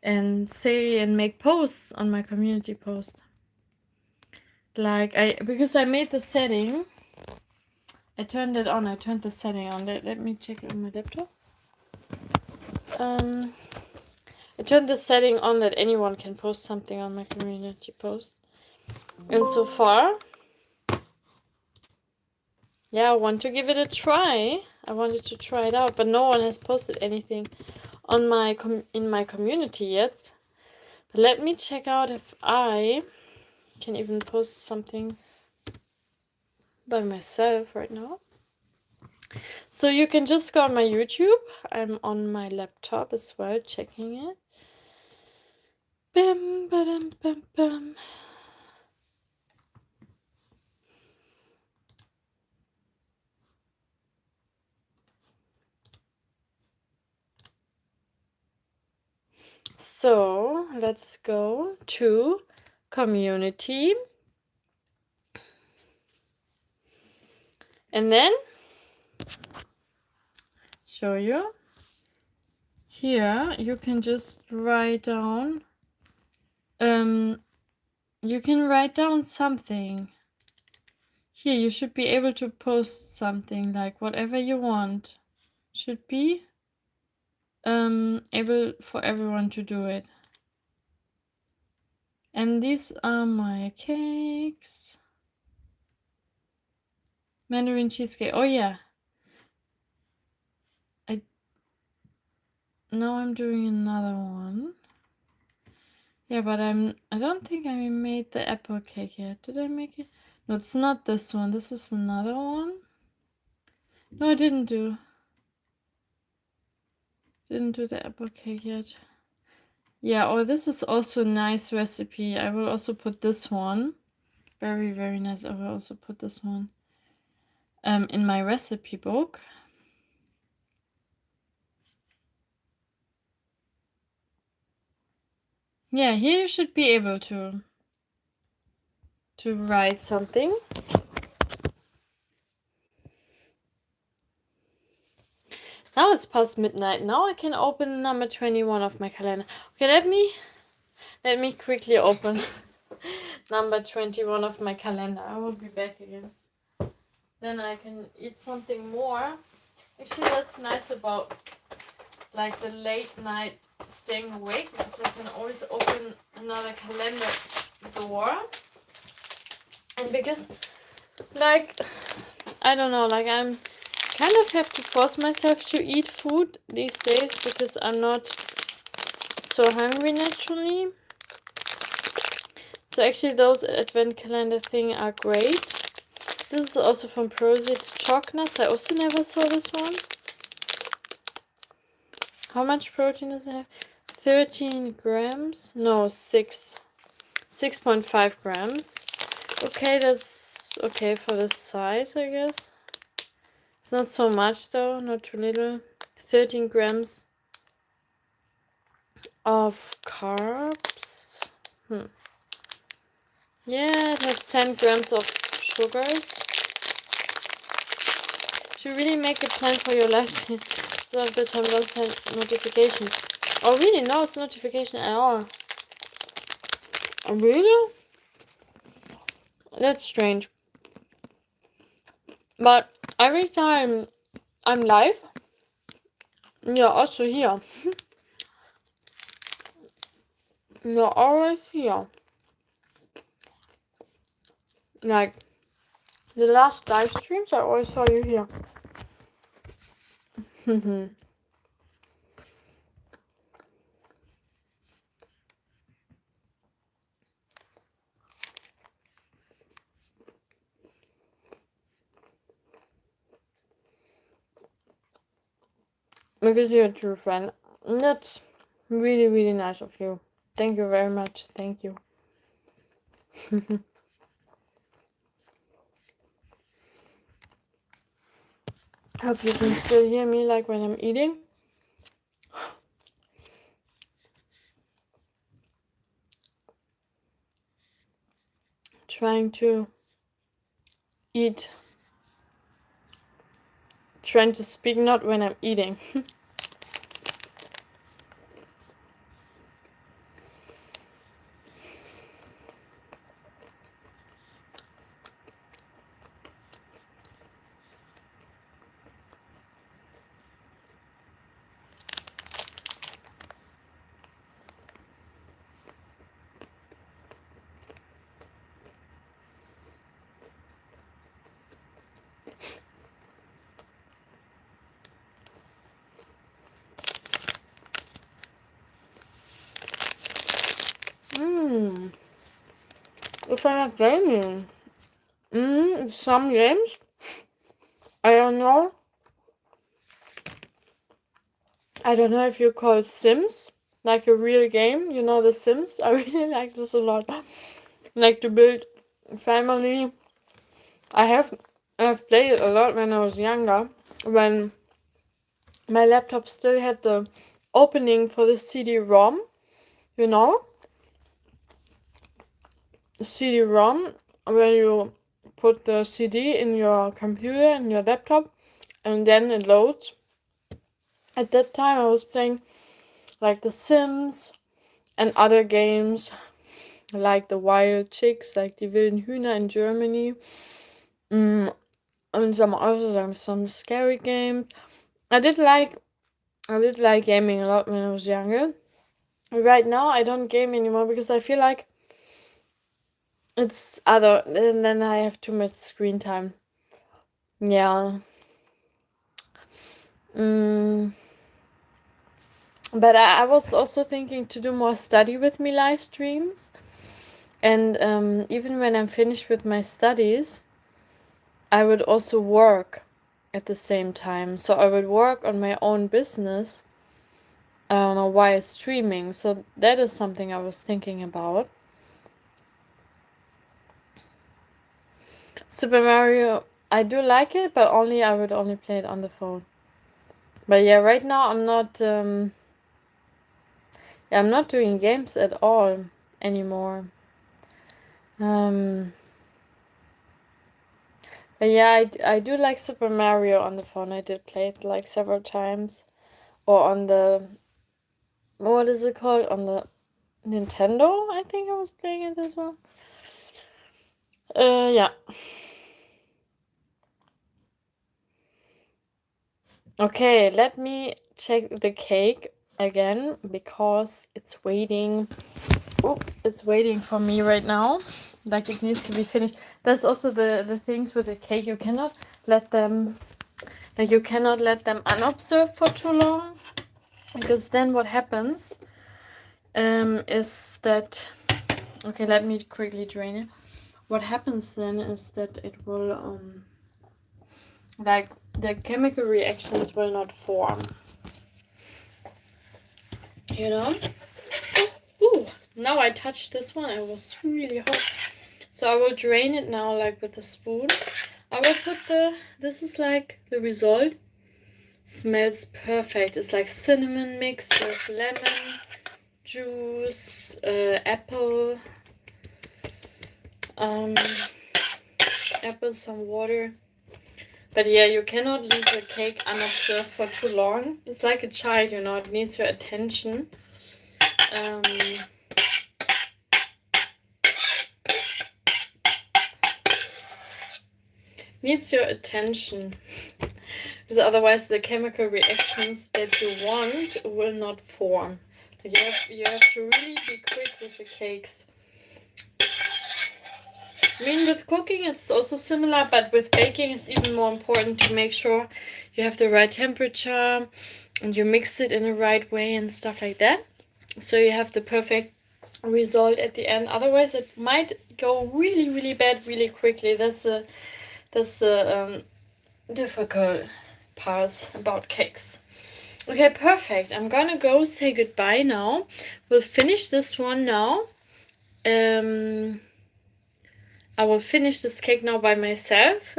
and say and make posts on my community post. Like, because I made the setting, I turned it on. I turned the setting on. Let me check it on my laptop. I turned the setting on that anyone can post something on my community post. And so far, yeah, I want to give it a try. I wanted to try it out, but no one has posted anything on my in my community yet. But let me check out if I can even post something by myself right now. So you can just go on my YouTube. I'm on my laptop as well, checking it. Bam, ba-dum, bam, bam. So let's go to community. And then show you. Here you can just write down. You can write down something. Here you should be able to post something, like whatever you want. Should be able for everyone to do it. And these are my cakes. Mandarin cheesecake. Oh yeah. Now I'm doing another one. Yeah, but I don't think I made the apple cake yet. Did I make it? No, it's not this one. This is another one. No, I didn't do the apple cake yet. Yeah, oh, this is also a nice recipe. I will also put this one. Very, very nice. I will also put this one in my recipe book. Yeah, here you should be able to write something. Now it's past midnight. Now I can open number 21 of my calendar. Okay, let me quickly open number 21 of my calendar. I will be back again. Then I can eat something more. Actually, that's nice about like the late night staying awake, because I can always open another calendar door. And because, like, I don't know, like I'm kind of have to force myself to eat food these days, because I'm not so hungry naturally. So actually those advent calendar thing are great. This is also from Prozis Chalknuts. I also never saw this one. How much protein does it have? 13 grams? No, 6.5 grams. Okay, that's okay for this size, I guess. It's not so much though, not too little. 13 grams of carbs. Yeah, it has 10 grams of sugars. Should really make a plan for your lifestyle. So of the time don't send notifications. Oh really? No, it's notification at all. Oh, really? That's strange. But every time I'm live, you're also here. You're always here. Like the last live streams, I always saw you here. Because you're a true friend. That's really, really nice of you. Thank you very much. Thank you. Hope you can still hear me like when I'm eating. Trying to eat. Trying to speak not when I'm eating. If I'm not gaming. Some games. I don't know. I don't know if you call Sims like a real game. You know the Sims? I really like this a lot. Like to build family. I have played it a lot when I was younger. When my laptop still had the opening for the CD-ROM. You know? CD-ROM, where you put the CD in your computer, in your laptop, and then it loads. At that time I was playing like The Sims and other games like The Wild Chicks, like Die wilden Hühner in Germany. And some scary games. I did like gaming a lot when I was younger. Right now I don't game anymore because I feel like it's other, and then I have too much screen time. Yeah. But I was also thinking to do more study with me live streams. And even when I'm finished with my studies, I would also work at the same time. So I would work on my own business while streaming. So that is something I was thinking about. Super Mario, I do like it, but I would only play it on the phone. But yeah, right now I'm not I'm not doing games at all anymore. But yeah, I do like Super Mario on the phone. I did play it like several times. Or on the, what is it called? On the Nintendo, I think I was playing it as well. Yeah. Okay, let me check the cake again because it's waiting. Oh, it's waiting for me right now. Like it needs to be finished. That's also the things with the cake. You cannot let them unobserved for too long, because then what happens is that, okay, let me quickly drain it. What happens then is that it will, like, the chemical reactions will not form. You know? Ooh, now I touched this one. It was really hot. So I will drain it now, like, with a spoon. I will put this is like the result. Smells perfect. It's like cinnamon mixed with lemon juice, apple, some water. But yeah, you cannot leave the cake unobserved for too long. It's like a child, you know, it needs your attention. Needs your attention. Because otherwise the chemical reactions that you want will not form. You have to really be quick with the cakes. I mean, with cooking it's also similar, but with baking it's even more important to make sure you have the right temperature and you mix it in the right way and stuff like that. So you have the perfect result at the end. Otherwise it might go really, really bad really quickly. That's the difficult parts about cakes. Okay, perfect. I'm gonna go say goodbye now. We'll finish this one now. I will finish this cake now by myself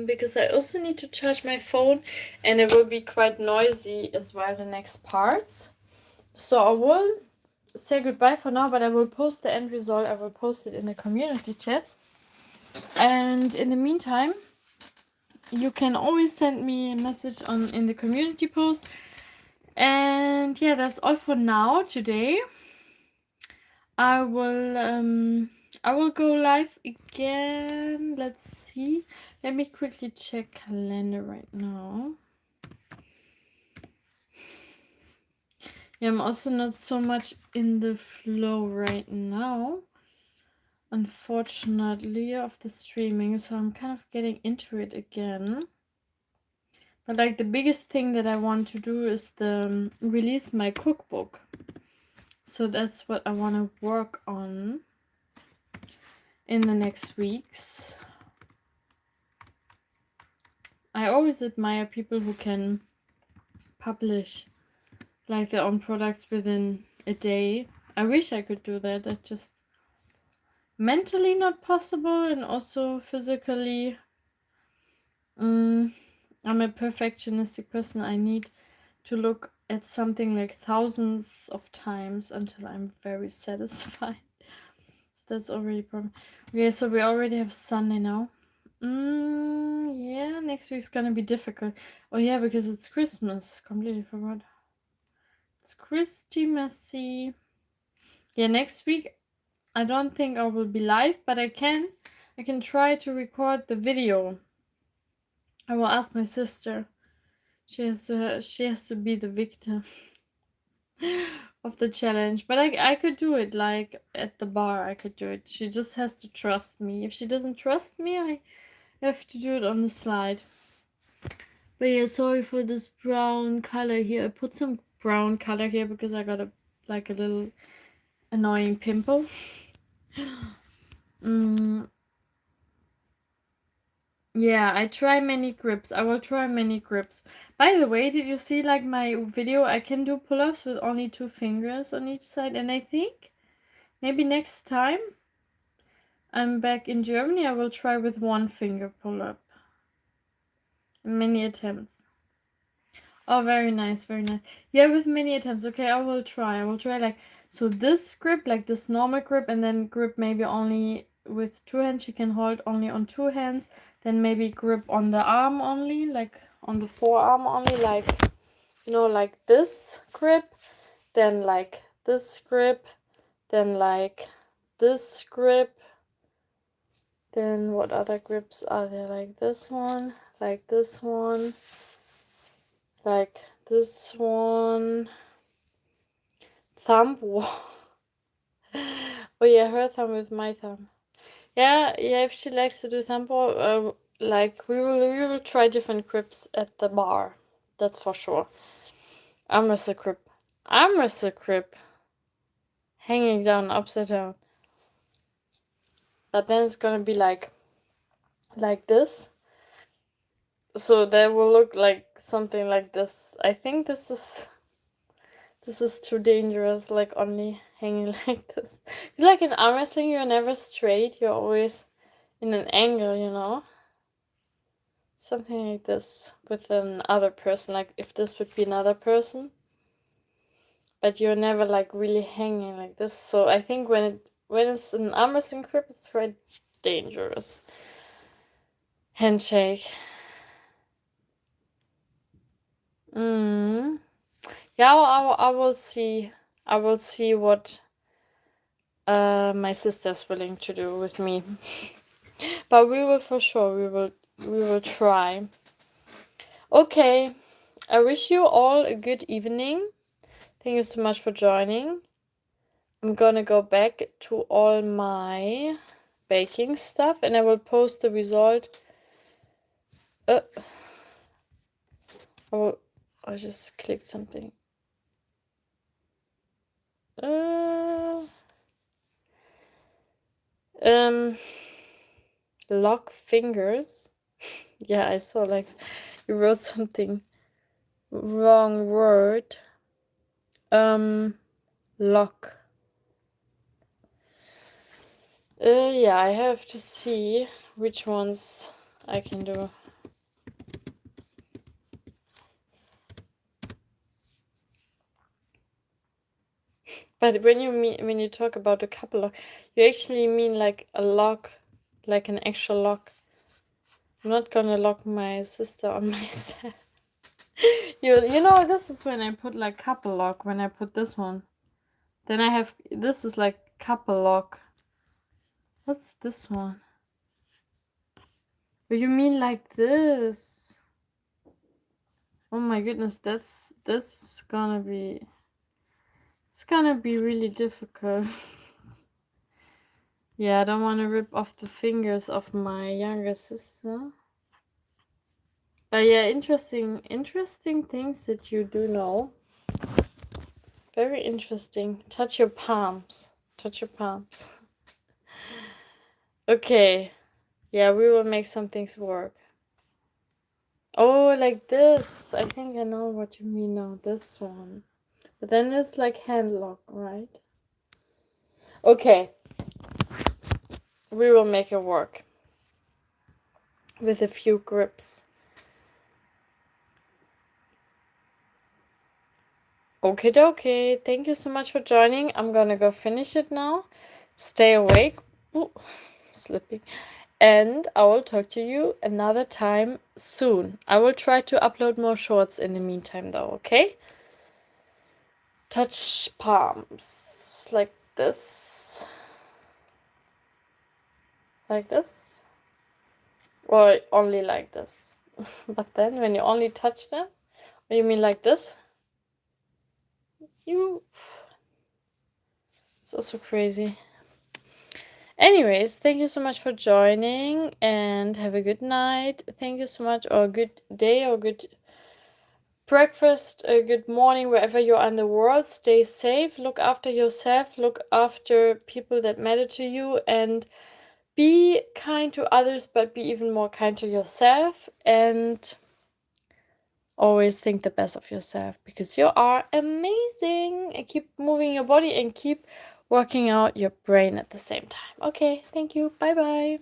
because I also need to charge my phone and it will be quite noisy as well, the next parts. So I will say goodbye for now, but I will post the end result. I will post it in the community chat. And in the meantime, you can always send me a message in the community post. And yeah, that's all for now today. I will go live again. Let's see. Let me quickly check calendar right now. Yeah, I'm also not so much in the flow right now, unfortunately, of the streaming, so I'm kind of getting into it again. But like the biggest thing that I want to do is release my cookbook. So that's what I want to work on in the next weeks. I always admire people who can publish like their own products within a day. I wish I could do that. It's just mentally not possible and also physically. I'm a perfectionistic person. I need to look at something like thousands of times until I'm very satisfied. So that's already a problem. Okay, so we already have Sunday now. Yeah, next week's gonna be difficult. Oh yeah, because it's Christmas. Completely forgot. It's Christmassy. Yeah, next week I don't think I will be live, but I can try to record the video. I will ask my sister. She has to be the victim of the challenge. But I could do it, like at the bar. I could do it. She just has to trust me. If she doesn't trust me, I have to do it on the slide. But yeah, sorry for this brown color here. I put some brown color here because I got a little annoying pimple. Yeah, I try many grips. I will try many grips. By the way, did you see like my video? I can do pull-ups with only 2 fingers on each side, and I think maybe next time I'm back in Germany, I will try with 1 finger pull-up. Many attempts. Oh, very nice, very nice. Yeah, with many attempts. Okay, I will try. I will try like so this grip, like this normal grip, and then grip maybe only with 2 hands. You can hold only on 2 hands. Then maybe grip on the arm only, like on the forearm only, like, you know, like this grip, then like this grip, then like this grip, then what other grips are there? Like this one, like this one, like this one, thumb. Oh yeah, her thumb with my thumb. Yeah, if she likes to do thumb, like we will try different grips at the bar. That's for sure. Arm wrestle grip. Arm wrestle grip. hanging down upside down. But then it's gonna be like this. So that will look like something like this. I think this is too dangerous, like only hanging like this. It's like in arm wrestling, you're never straight, you're always in an angle, you know? Something like this with another person, like if this would be another person. But you're never like really hanging like this. So I think when it's an arm wrestling grip, it's quite dangerous. Handshake. Yeah, I will see. I will see what my sister's willing to do with me. But we will for sure. We will try. Okay. I wish you all a good evening. Thank you so much for joining. I'm gonna go back to all my baking stuff and I will post the result. I just clicked something. Lock fingers. Yeah, I saw like you wrote something wrong word. Lock. Yeah, I have to see which ones I can do. But when you talk about a couple lock, you actually mean like a lock, like an actual lock. I'm not gonna lock my sister on myself. You know, this is when I put like couple lock, when I put this one. Then I have, this is like couple lock. What's this one? Oh, you mean like this? Oh my goodness, that's gonna be, it's gonna be really difficult. Yeah, I don't want to rip off the fingers of my younger sister. But yeah, interesting things that you do know. Very interesting. Touch your palms. Touch your palms. Okay. Yeah, we will make some things work. Oh, like this. I think I know what you mean now. This one. But then it's like hand lock, right? Okay. We will make it work. With a few grips. Okay, dokie. Thank you so much for joining. I'm gonna go finish it now. Stay awake. Ooh, slipping. And I will talk to you another time soon. I will try to upload more shorts in the meantime, though, okay? Touch palms. Like this. Like this. Or only like this. But then when you only touch them, or you mean like this? It's also crazy. Anyways, thank you so much for joining and have a good night. Thank you so much, or good day, or good breakfast, a good morning, wherever you are in the world. Stay safe, look after yourself, look after people that matter to you, and be kind to others, but be even more kind to yourself. And always think the best of yourself because you are amazing. And keep moving your body and keep working out your brain at the same time. Okay, thank you. Bye bye.